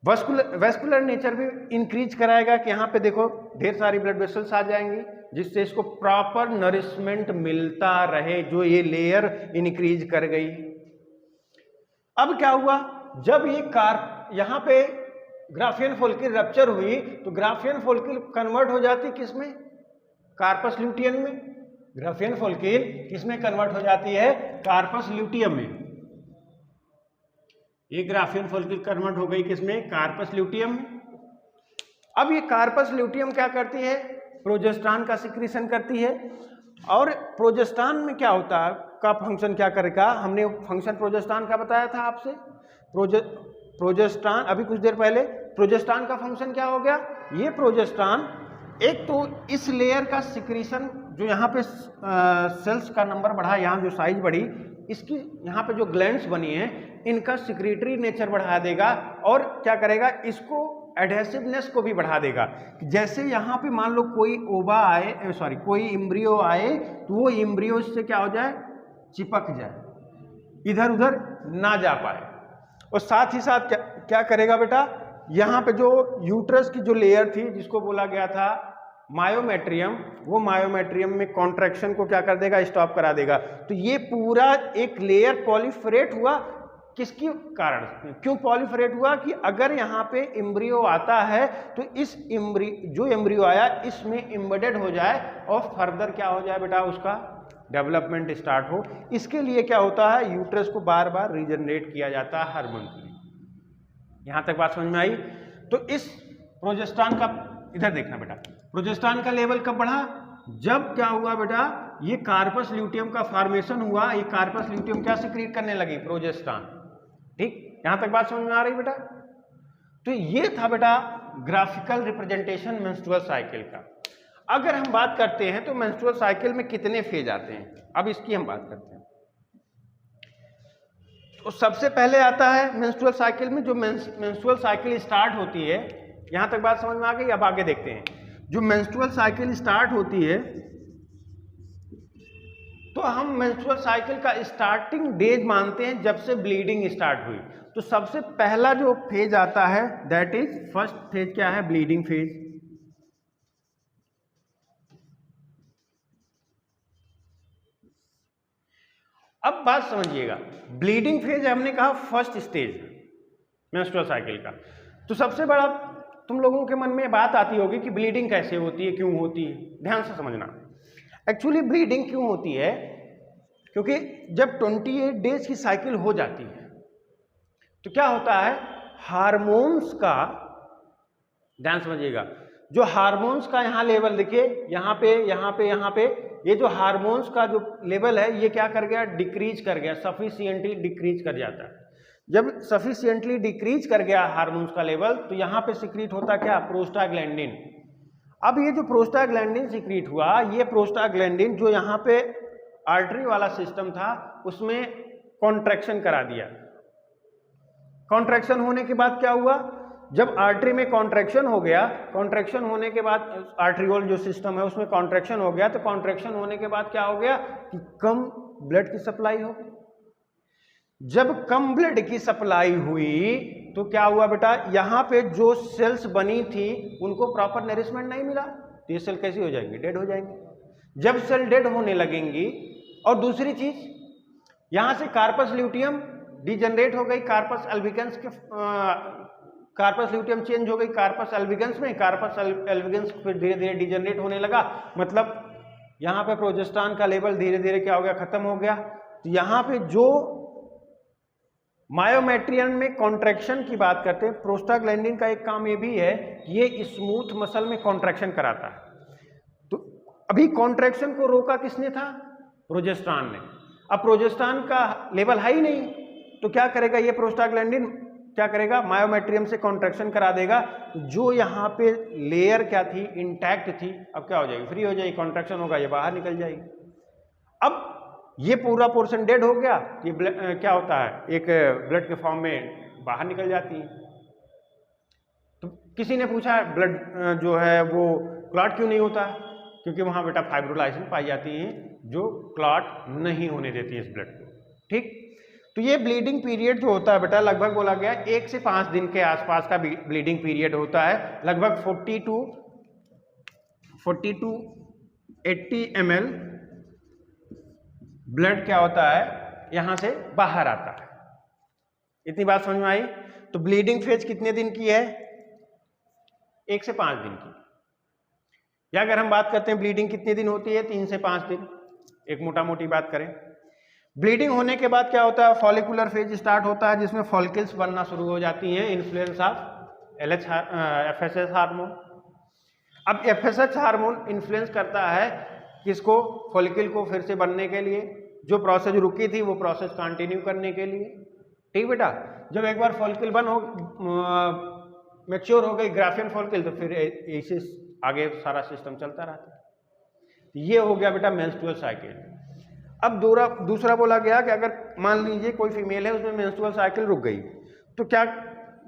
वेस्कुलर नेचर भी इंक्रीज कराएगा कि यहाँ पे देखो ढेर सारी ब्लड वेसल्स आ जाएंगी, जिससे इसको प्रॉपर नरिशमेंट मिलता रहे, जो ये लेयर इंक्रीज कर गई। अब क्या हुआ, जब ये यहाँ पे ग्राफियन फोल्किल रप्चर हुई तो ग्राफियन फोल्किल कन्वर्ट हो जाती किसमें, कार्पस ल्यूटियम में। ग्राफियन फोल्किल किसमें कन्वर्ट हो जाती है, कार्पस ल्यूटियम में। ये ग्राफियन फोल्किल कन्वर्ट हो गई किसमें, कार्पस ल्यूटियम में। अब ये कार्पस ल्यूटियम क्या करती है, प्रोजेस्टेरॉन का सिक्रीशन करती है। और प्रोजेस्टेरॉन में क्या होता है, का फंक्शन क्या करेगा, हमने फंक्शन प्रोजेस्टेरॉन का बताया था आपसे। प्रोजेस्टेरॉन अभी कुछ देर पहले, प्रोजेस्टेरॉन का फंक्शन क्या हो गया, ये प्रोजेस्टेरॉन एक तो इस लेयर का सिक्रीशन, जो यहाँ पे सेल्स का नंबर बढ़ा, यहाँ जो साइज बढ़ी, इसकी यहाँ पे जो ग्लैंड्स बनी हैं इनका सिक्रीटरी नेचर बढ़ा देगा। और क्या करेगा, इसको एडहेसिवनेस को भी बढ़ा देगा। जैसे यहाँ पे मान लो कोई ओवा आए, कोई इम्ब्रियो आए, तो वो इम्ब्रियो से क्या हो जाए, चिपक जाए, इधर उधर ना जा पाए। और साथ ही साथ क्या करेगा बेटा, यहाँ पे जो यूट्रस की जो लेयर थी जिसको बोला गया था मायोमेट्रियम, वो मायोमेट्रियम में कॉन्ट्रैक्शन को क्या कर देगा, स्टॉप करा देगा। तो ये पूरा एक लेयर पॉलीफरेट हुआ। किसके कारण, क्यों पॉलीफरेट हुआ, कि अगर यहाँ पे एम्ब्रियो आता है तो इस जो एम्ब्रियो आया इसमें एम्बेडेड हो जाए और फर्दर क्या हो जाए बेटा, उसका डेवलपमेंट स्टार्ट हो। इसके लिए क्या होता है, यूट्रस को बार बार रीजनरेट किया जाता है हार्मोन के लिए। यहां तक बात समझ में आई। तो इस प्रोजेस्टेरॉन का, इधर देखना बेटा, प्रोजेस्टेरॉन का लेवल कब बढ़ा, जब क्या हुआ बेटा, ये कार्पस ल्यूटियम का फॉर्मेशन हुआ। ये कार्पस ल्यूटियम क्या सिक्रीट करने लगी, प्रोजेस्टेरॉन। ठीक, यहां तक बात समझ में आ रही बेटा। तो ये था बेटा ग्राफिकल रिप्रेजेंटेशन मेंस्ट्रुअल साइकिल का। अगर हम बात करते हैं तो मेंस्ट्रुअल साइकिल में कितने फेज आते हैं, अब इसकी हम बात करते हैं। तो सबसे पहले आता है मेंस्ट्रुअल साइकिल में, जो मेंस्ट्रुअल साइकिल स्टार्ट होती है, यहां तक बात समझ में आ गई। अब आगे देखते हैं, जो मेंस्ट्रुअल साइकिल स्टार्ट होती है, तो हम मेंस्ट्रुअल साइकिल का स्टार्टिंग डेज मानते हैं जब से ब्लीडिंग स्टार्ट हुई। तो सबसे पहला जो फेज आता है, दैट इज फर्स्ट फेज, क्या है, ब्लीडिंग फेज। अब बात समझिएगा, ब्लीडिंग फेज हमने कहा फर्स्ट स्टेज मेंस्ट्रुअल साइकिल का। तो सबसे बड़ा तुम लोगों के मन में बात आती होगी कि ब्लीडिंग कैसे होती है, क्यों होती है। ध्यान से समझना, एक्चुअली ब्लीडिंग क्यों होती है, क्योंकि जब 28 डेज की साइकिल हो जाती है तो क्या होता है, हार्मोन्स का, ध्यान समझिएगा, जो हार्मोन्स का यहाँ लेवल देखिए, यहाँ पे यहाँ पे यहाँ पे, ये जो हार्मोन्स का जो लेवल है ये क्या कर गया, डिक्रीज कर गया, सफिशिएंटली डिक्रीज कर जाता है। जब सफिशिएंटली डिक्रीज कर गया हार्मोन्स का लेवल तो यहाँ पे सिक्रीट होता क्या, प्रोस्टाग्लैंडिन। अब ये जो प्रोस्टाग्लैंडिन सिक्रीट हुआ, ये प्रोस्टाग्लैंडिन जो यहाँ पे आर्टरी वाला सिस्टम था उसमें कॉन्ट्रैक्शन करा दिया। कॉन्ट्रैक्शन होने के बाद क्या हुआ, जब आर्टरी में कॉन्ट्रैक्शन हो गया, कॉन्ट्रैक्शन होने के बाद आर्ट्रियोल जो सिस्टम है उसमें कॉन्ट्रैक्शन हो गया, तो कॉन्ट्रैक्शन होने के बाद क्या हो गया कि कम ब्लड की सप्लाई हो गई। जब कम ब्लड की सप्लाई हुई तो क्या हुआ बेटा, यहां पे जो सेल्स बनी थी उनको प्रॉपर नरिशमेंट नहीं मिला, तो ये सेल कैसी हो जाएंगी, डेड हो जाएंगे। जब सेल डेड होने लगेंगी, और दूसरी चीज यहां से कार्पस ल्यूटियम डिजनरेट हो गई, कार्पस अल्बिगेंस के कार्पस ल्यूटियम चेंज हो गई कार्पस अल्बिगेंस में, कार्पस अल्बिगेंस फिर धीरे धीरे डिजनरेट होने लगा, मतलब यहां पे प्रोजेस्टेरॉन का लेवल धीरे धीरे क्या हो गया, खत्म हो गया। तो यहां पे जो मायोमेट्रियन में कॉन्ट्रैक्शन की बात करते हैं, प्रोस्टाग्लैंडिन का एक काम ये भी है कि ये स्मूथ मसल में कॉन्ट्रैक्शन कराता है। तो अभी कॉन्ट्रैक्शन को रोका किसने था, प्रोजेस्टेरॉन ने। अब प्रोजेस्टेरॉन का लेवल हाई नहीं, तो क्या करेगा ये प्रोस्टाग्लैंडिन, क्या करेगा, मायोमेट्रियम से कॉन्ट्रैक्शन करा देगा। तो जो यहाँ पे लेयर क्या थी, इंटैक्ट थी, अब क्या हो जाएगी, फ्री हो जाएगी, कॉन्ट्रैक्शन होगा, ये बाहर निकल जाएगी। अब ये पूरा पोर्शन डेड हो गया, ये क्या होता है, एक ब्लड के फॉर्म में बाहर निकल जाती है। तो किसी ने पूछा ब्लड जो है वो क्लॉट क्यों नहीं होता, क्योंकि वहां बेटा फाइब्रोलाइसिन पाई जाती है जो क्लॉट नहीं होने देती है इस ब्लड को। ठीक, तो ये ब्लीडिंग पीरियड जो होता है बेटा, लगभग बोला गया 1 से 5 दिन के आसपास का ब्लीडिंग पीरियड होता है। लगभग 40 to 80 ml ब्लड क्या होता है, यहां से बाहर आता है। इतनी बात समझ में आई। तो ब्लीडिंग फेज कितने दिन की है, 1 से 5 दिन की। या अगर हम बात करते हैं ब्लीडिंग कितने दिन होती है, 3 से 5 दिन, एक मोटा मोटी बात करें। ब्लीडिंग होने के बाद क्या होता है, फॉलिकुलर फेज स्टार्ट होता है, जिसमें फॉलिकल्स बनना शुरू हो जाती हैं, इन्फ्लुएंस ऑफ एफएसएच हार्मोन। अब एफएसएच हार्मोन इन्फ्लुएंस करता है किसको, फॉलिकल को फिर से बनने के लिए, जो प्रोसेस रुकी थी वो प्रोसेस कंटिन्यू करने के लिए। ठीक बेटा, जब एक बार फॉलिकल बन हो मैच्योर हो गई ग्राफियन फॉलिकल, तो फिर ऐसे आगे सारा सिस्टम चलता रहता है। ये हो गया बेटा मेंस्ट्रुअल साइकिल। अब दूसरा बोला गया कि अगर मान लीजिए कोई फीमेल है, उसमें मेंस्ट्रुअल साइकिल रुक गई, तो क्या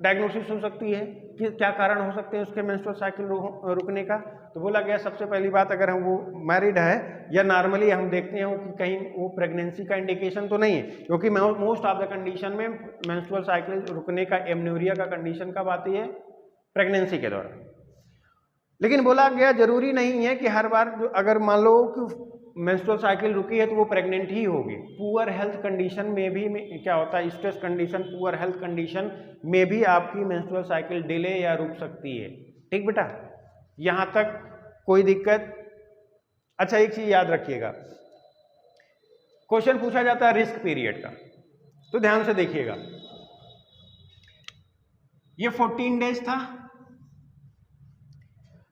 डायग्नोसिस हो सकती है, कि क्या कारण हो सकते हैं उसके मेंस्ट्रुअल साइकिल रुकने का। तो बोला गया सबसे पहली बात, अगर हम वो मैरिड है या नॉर्मली हम देखते हैं कि कहीं वो प्रेगनेंसी का इंडिकेशन तो नहीं है, क्योंकि मोस्ट ऑफ द कंडीशन में मेंस्ट्रुअल साइकिल रुकने का, एमन्यूरिया का कंडीशन कब आती है, प्रेगनेंसी के दौरान। लेकिन बोला गया जरूरी नहीं है कि हर बार अगर मान लो कि मेंस्ट्रुअल साइकिल रुकी है तो वो प्रेग्नेंट ही होगी। पुअर हेल्थ कंडीशन में भी क्या होता है, stress condition, poor health condition में भी आपकी मेंस्ट्रुअल साइकिल डिले या रुक सकती है। ठीक बेटा, यहां तक कोई दिक्कत। अच्छा, एक चीज याद रखिएगा, क्वेश्चन पूछा जाता है रिस्क पीरियड का, तो ध्यान से देखिएगा। ये 14 डेज था।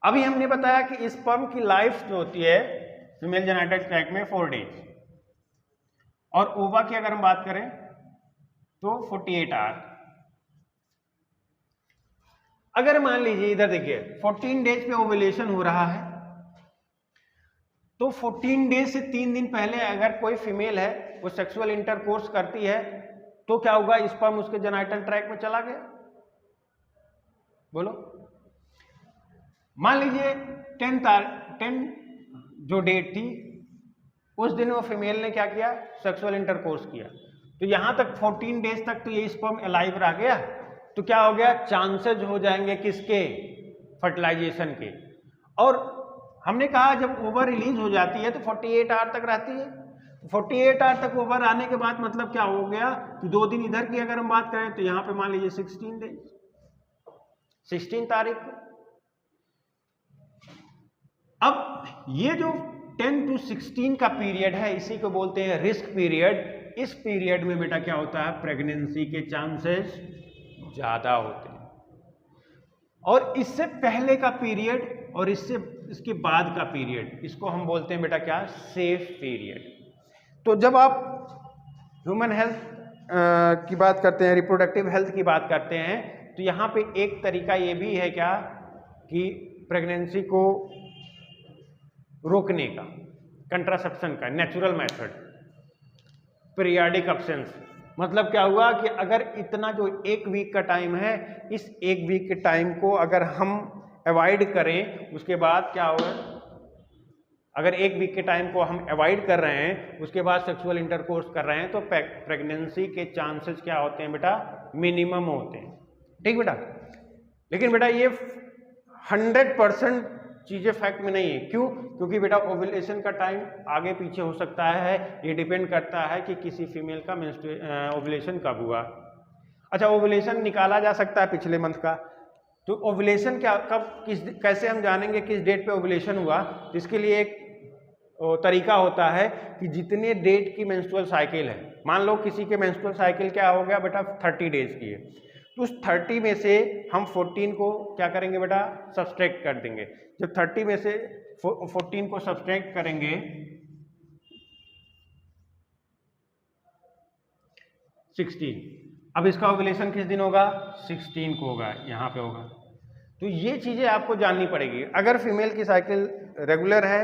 अभी हमने बताया कि स्पर्म की लाइफ जो होती है फीमेल जेनिटल ट्रैक्ट में 4 डेज, और ओवा की अगर हम बात करें तो 48 आवर। अगर मान लीजिए इधर देखिए 14 डेज पे ओव्यूलेशन हो रहा है, तो 14 डेज से 3 दिन पहले अगर कोई फीमेल है वो सेक्सुअल इंटरकोर्स करती है, तो क्या होगा, स्पर्म उसके जेनिटल ट्रैक्ट में चला गया। बोलो, मान लीजिए 10 जो डेट थी उस दिन वो फीमेल ने क्या किया, सेक्सुअल इंटरकोर्स किया, तो यहां तक 14 डेज तक तो ये स्पर्म अलाइव रह गया। तो क्या हो गया, चांसेस हो जाएंगे किसके, फर्टिलाइजेशन के। और हमने कहा जब ओवर रिलीज हो जाती है तो 48 आवर तक रहती है। 48 आवर तक ओवर आने के बाद मतलब क्या हो गया कि 2 दिन इधर की अगर हम बात करें तो यहां पे मान लीजिए 16 डेज, 16 तारीख को। अब ये जो 10 to 16 का पीरियड है, इसी को बोलते हैं रिस्क पीरियड। इस पीरियड में बेटा क्या होता है, प्रेगनेंसी के चांसेस ज्यादा होते हैं। और इससे पहले का पीरियड और इसके बाद का पीरियड, इसको हम बोलते हैं बेटा क्या, सेफ पीरियड। तो जब आप ह्यूमन हेल्थ की बात करते हैं, रिप्रोडक्टिव हेल्थ की बात करते हैं, तो यहाँ पे एक तरीका ये भी है क्या कि प्रेगनेंसी को रोकने का, कंट्रासेप्शन का नेचुरल मेथड, पीरियाडिक अब्सेंस। मतलब क्या हुआ कि अगर इतना जो 1 वीक का टाइम है, इस 1 वीक के टाइम को अगर हम अवॉइड करें, उसके बाद क्या होगा, अगर 1 वीक के टाइम को हम अवॉइड कर रहे हैं, उसके बाद सेक्सुअल इंटरकोर्स कर रहे हैं, तो प्रेगनेंसी के चांसेस क्या होते हैं बेटा, मिनिमम होते हैं। ठीक बेटा, लेकिन बेटा ये 100% चीजें फैक्ट में नहीं है। क्यों? क्योंकि बेटा ओव्यूलेशन का टाइम आगे पीछे हो सकता है, ये डिपेंड करता है कि किसी फीमेल का ओव्यूलेशन कब हुआ। अच्छा, ओव्यूलेशन निकाला जा सकता है पिछले मंथ का, तो ओव्यूलेशन क्या कब कैसे हम जानेंगे किस डेट पे ओव्यूलेशन हुआ? इसके लिए एक तरीका होता है कि जितने डेट की मेंस्ट्रुअल साइकिल है, मान लो किसी के मेंस्ट्रुअल साइकिल क्या हो गया बेटा 30 डेज की है, तो उस 30 में से हम 14 को क्या करेंगे बेटा, सब्सट्रैक्ट कर देंगे। जब 30 में से 14 को सब्सट्रैक्ट करेंगे 16, अब इसका ओव्यूलेशन किस दिन होगा, 16 को होगा, यहाँ पे होगा। तो ये चीजें आपको जाननी पड़ेगी। अगर फीमेल की साइकिल रेगुलर है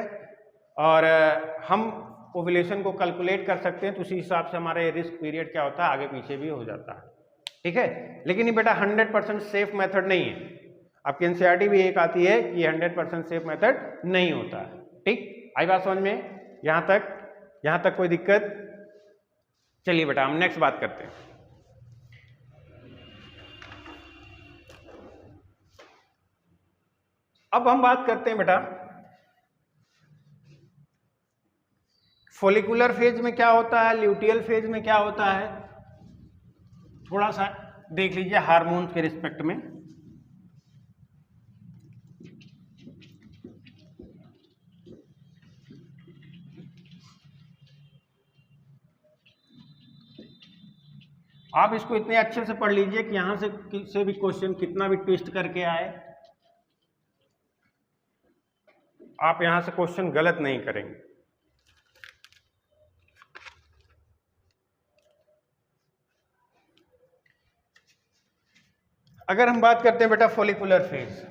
और हम ओव्यूलेशन को कैलकुलेट कर सकते हैं, तो उसी हिसाब से हमारा रिस्क पीरियड क्या होता है, आगे पीछे भी हो जाता है। ठीक है, लेकिन ये बेटा 100% सेफ मेथड नहीं है। आपकी एनसीईआरटी भी एक आती है कि 100% सेफ मेथड नहीं होता है। ठीक, आई बात समझ में? यहाँ तक कोई दिक्कत? चलिए बेटा हम नेक्स्ट बात करते हैं। अब हम बात करते हैं बेटा फॉलिकुलर फेज में क्या होता है, ल्यूटियल फेज में क्या होता है, थोड़ा सा देख लीजिए हार्मोन्स के रिस्पेक्ट में। आप इसको इतने अच्छे से पढ़ लीजिए कि यहां से भी क्वेश्चन कितना भी ट्विस्ट करके आए, आप यहां से क्वेश्चन गलत नहीं करेंगे। अगर हम बात करते हैं बेटा फॉलिकुलर फेज,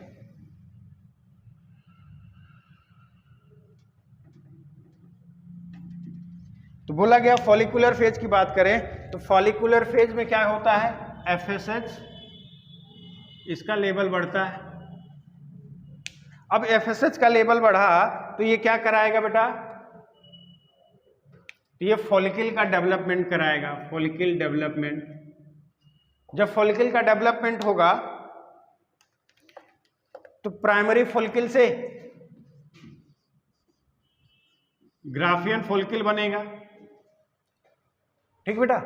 तो बोला गया फॉलिकुलर फेज की बात करें तो फॉलिकुलर फेज में क्या होता है, FSH, इसका लेवल बढ़ता है। अब FSH का लेवल बढ़ा तो ये क्या कराएगा बेटा, ये फॉलिकल का डेवलपमेंट कराएगा, फॉलिकल डेवलपमेंट। जब फॉलिकल का डेवलपमेंट होगा तो प्राइमरी फॉलिकल से ग्राफियन फॉलिकल बनेगा। ठीक बेटा,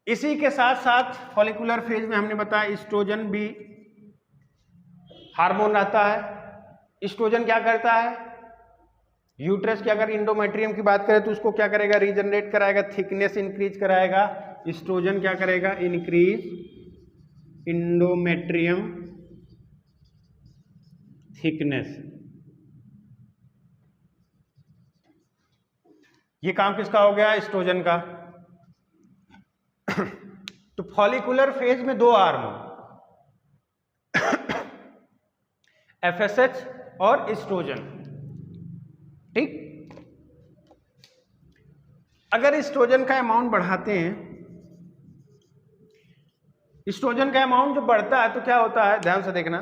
इसी के साथ साथ फॉलिकुलर फेज में हमने बताया एस्ट्रोजन भी हार्मोन रहता है। एस्ट्रोजन क्या करता है, यूट्रस की अगर इंडोमेट्रियम की बात करें तो उसको क्या करेगा, रीजनरेट कराएगा, थिकनेस इंक्रीज कराएगा। एस्ट्रोजन क्या करेगा, इंक्रीज इंडोमेट्रियम थिकनेस। ये काम किसका हो गया, एस्ट्रोजन का। तो फॉलिकुलर फेज में दो हार्मोन FSH और एस्ट्रोजन। ठीक, अगर एस्ट्रोजन का अमाउंट बढ़ाते हैं, एस्ट्रोजन का अमाउंट जो बढ़ता है तो क्या होता है, ध्यान से देखना,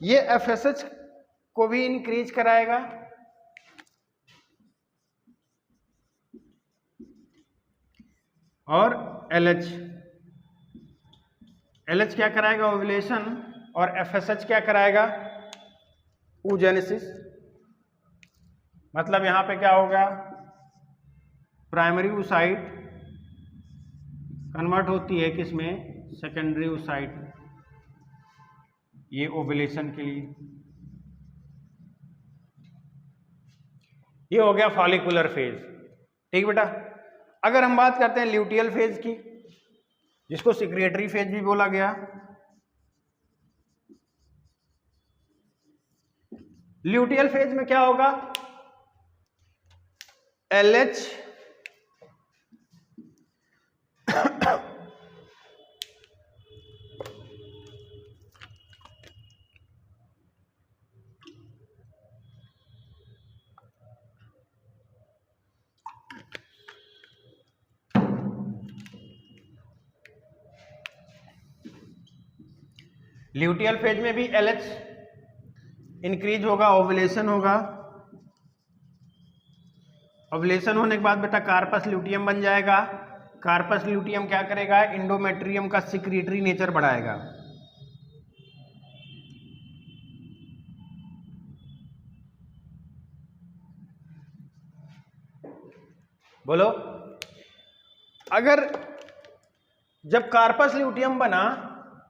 ये FSH को भी इंक्रीज कराएगा और LH क्या कराएगा, ओव्यूलेशन, और FSH क्या कराएगा, oogenesis। मतलब यहां पे क्या होगा, प्राइमरी oocyte कन्वर्ट होती है किसमें, सेकेंडरी oocyte, ये ओव्यूलेशन के लिए। ये हो गया फॉलिकुलर फेज। ठीक बेटा, अगर हम बात करते हैं ल्यूटियल फेज की, जिसको सिक्रिएटरी फेज भी बोला गया, ल्यूटियल फेज में क्या होगा, LH ल्यूटियल फेज में भी LH इंक्रीज होगा, ओवुलेशन होगा। ओवुलेशन होने के बाद बेटा कार्पस ल्यूटियम बन जाएगा। कार्पस ल्यूटियम क्या करेगा, इंडोमेट्रियम का सिक्रीटरी नेचर बढ़ाएगा। बोलो, अगर जब कार्पस ल्यूटियम बना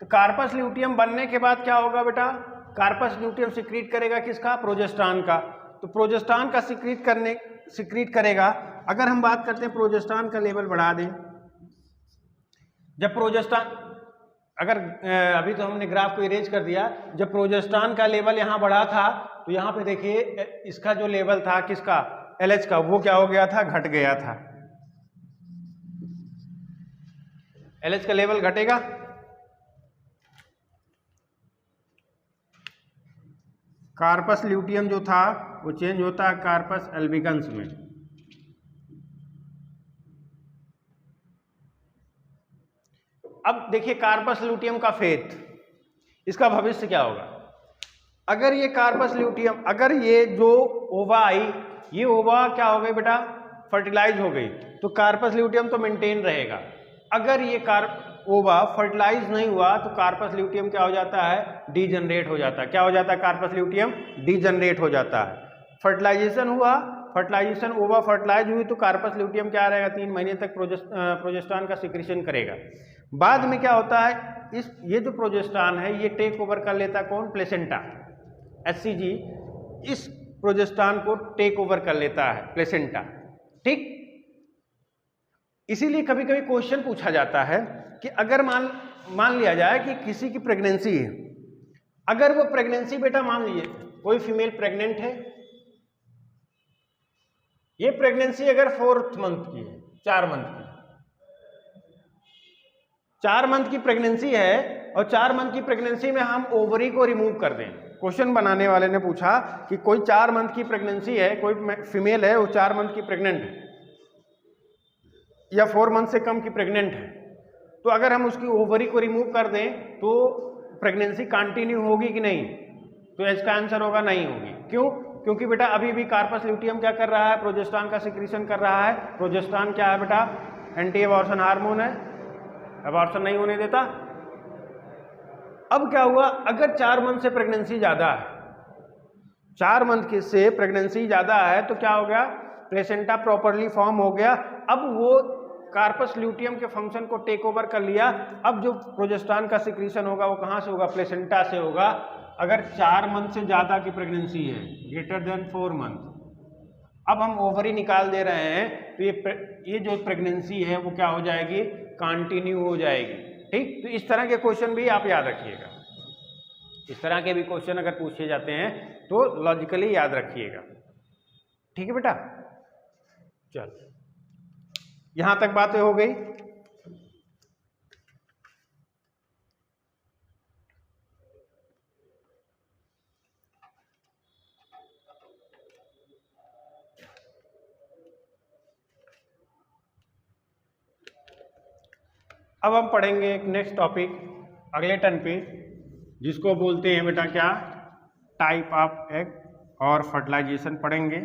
तो कार्पस ल्यूटियम बनने के बाद क्या होगा बेटा, कार्पस ल्यूटियम सिक्रीट करेगा किसका, प्रोजेस्टेरॉन का। तो प्रोजेस्टेरॉन का सिक्रीट करेगा। अगर हम बात करते हैं प्रोजेस्टेरॉन का लेवल बढ़ा दें, जब प्रोजेस्टेरॉन, अगर अभी तो हमने ग्राफ को इरेज कर दिया, जब प्रोजेस्टेरॉन का लेवल यहाँ बढ़ा था तो यहाँ पे देखिए इसका जो लेवल था किसका, LH का, वो क्या हो गया था, घट गया था। LH का लेवल घटेगा, कार्पस ल्यूटियम जो था वो चेंज होता है कार्पस अल्बिगन्स में। अब देखिए कार्पस ल्यूटियम का फेट, इसका भविष्य क्या होगा। अगर ये कार्पस ल्यूटियम, अगर ये जो ओवा आई, ये ओवा क्या हो गई बेटा, फर्टिलाइज हो गई, तो कार्पस ल्यूटियम तो मेंटेन रहेगा। अगर ये ओवा फर्टिलाइज नहीं हुआ तो कार्पस ल्यूटियम क्या हो जाता है, डीजनरेट हो जाता है। क्या हो जाता है, कार्पस ल्यूटियम डीजनरेट हो जाता है। फर्टिलाइजेशन हुआ, फर्टिलाइजेशन, ओवा फर्टिलाइज हुई तो कार्पस ल्यूटियम क्या रहेगा, 3 महीने तक प्रोजेस्टेरॉन का सिक्रीशन करेगा। बाद में क्या होता है, ये जो प्रोजेस्टेरॉन है ये टेक ओवर कर लेता है कौन, प्लेसेंटा, HCG इस प्रोजेस्टेरॉन को टेक ओवर कर लेता है, प्लेसेंटा। ठीक, इसीलिए कभी कभी क्वेश्चन पूछा जाता है कि अगर मान लिया जाए कि किसी की प्रेगनेंसी है, अगर वो प्रेगनेंसी बेटा, मान लीजिए कोई फीमेल प्रेग्नेंट है, ये प्रेगनेंसी अगर 4th मंथ की है, 4 मंथ की, 4 मंथ की प्रेगनेंसी है और 4 मंथ की प्रेगनेंसी में हम ओवरी को रिमूव कर दें। क्वेश्चन बनाने वाले ने पूछा कि कोई 4 मंथ की प्रेगनेंसी है, कोई फीमेल है वो 4 मंथ की प्रेग्नेंट है या 4 मंथ से कम की प्रेग्नेंट है, तो अगर हम उसकी ओवरी को रिमूव कर दें तो प्रेगनेंसी कंटिन्यू होगी कि नहीं, तो इसका आंसर होगा नहीं होगी। क्यों, क्योंकि बेटा अभी भी कार्पस ल्यूटियम क्या कर रहा है, प्रोजेस्टेरॉन का सिक्रीशन कर रहा है। प्रोजेस्टेरॉन क्या है बेटा, एंटी एबॉर्शन हार्मोन है, एबॉर्शन नहीं होने देता। अब क्या हुआ, अगर 4 मंथ से प्रेगनेंसी ज्यादा है, 4 मंथ की से प्रेगनेंसी ज्यादा है तो क्या हो गया, प्लेसेंटा प्रॉपरली फॉर्म हो गया। अब वो कार्पस ल्यूटियम के फंक्शन को टेक ओवर कर लिया। अब जो प्रोजेस्टेरॉन का सिक्रीशन होगा वो कहाँ से होगा, प्लेसेंटा से होगा। अगर 4 मंथ से ज्यादा की प्रेगनेंसी है, ग्रेटर देन 4 मंथ, अब हम ओवरी निकाल दे रहे हैं तो ये जो प्रेगनेंसी है वो क्या हो जाएगी, कंटिन्यू हो जाएगी। ठीक, तो इस तरह के क्वेश्चन भी आप याद रखिएगा। इस तरह के भी क्वेश्चन अगर पूछे जाते हैं तो लॉजिकली याद रखिएगा। ठीक है बेटा, चल यहां तक बातें हो गई। अब हम पढ़ेंगे एक नेक्स्ट टॉपिक अगले टर्न पे, जिसको बोलते हैं बेटा क्या, टाइप ऑफ एग और फर्टिलाइजेशन पढ़ेंगे।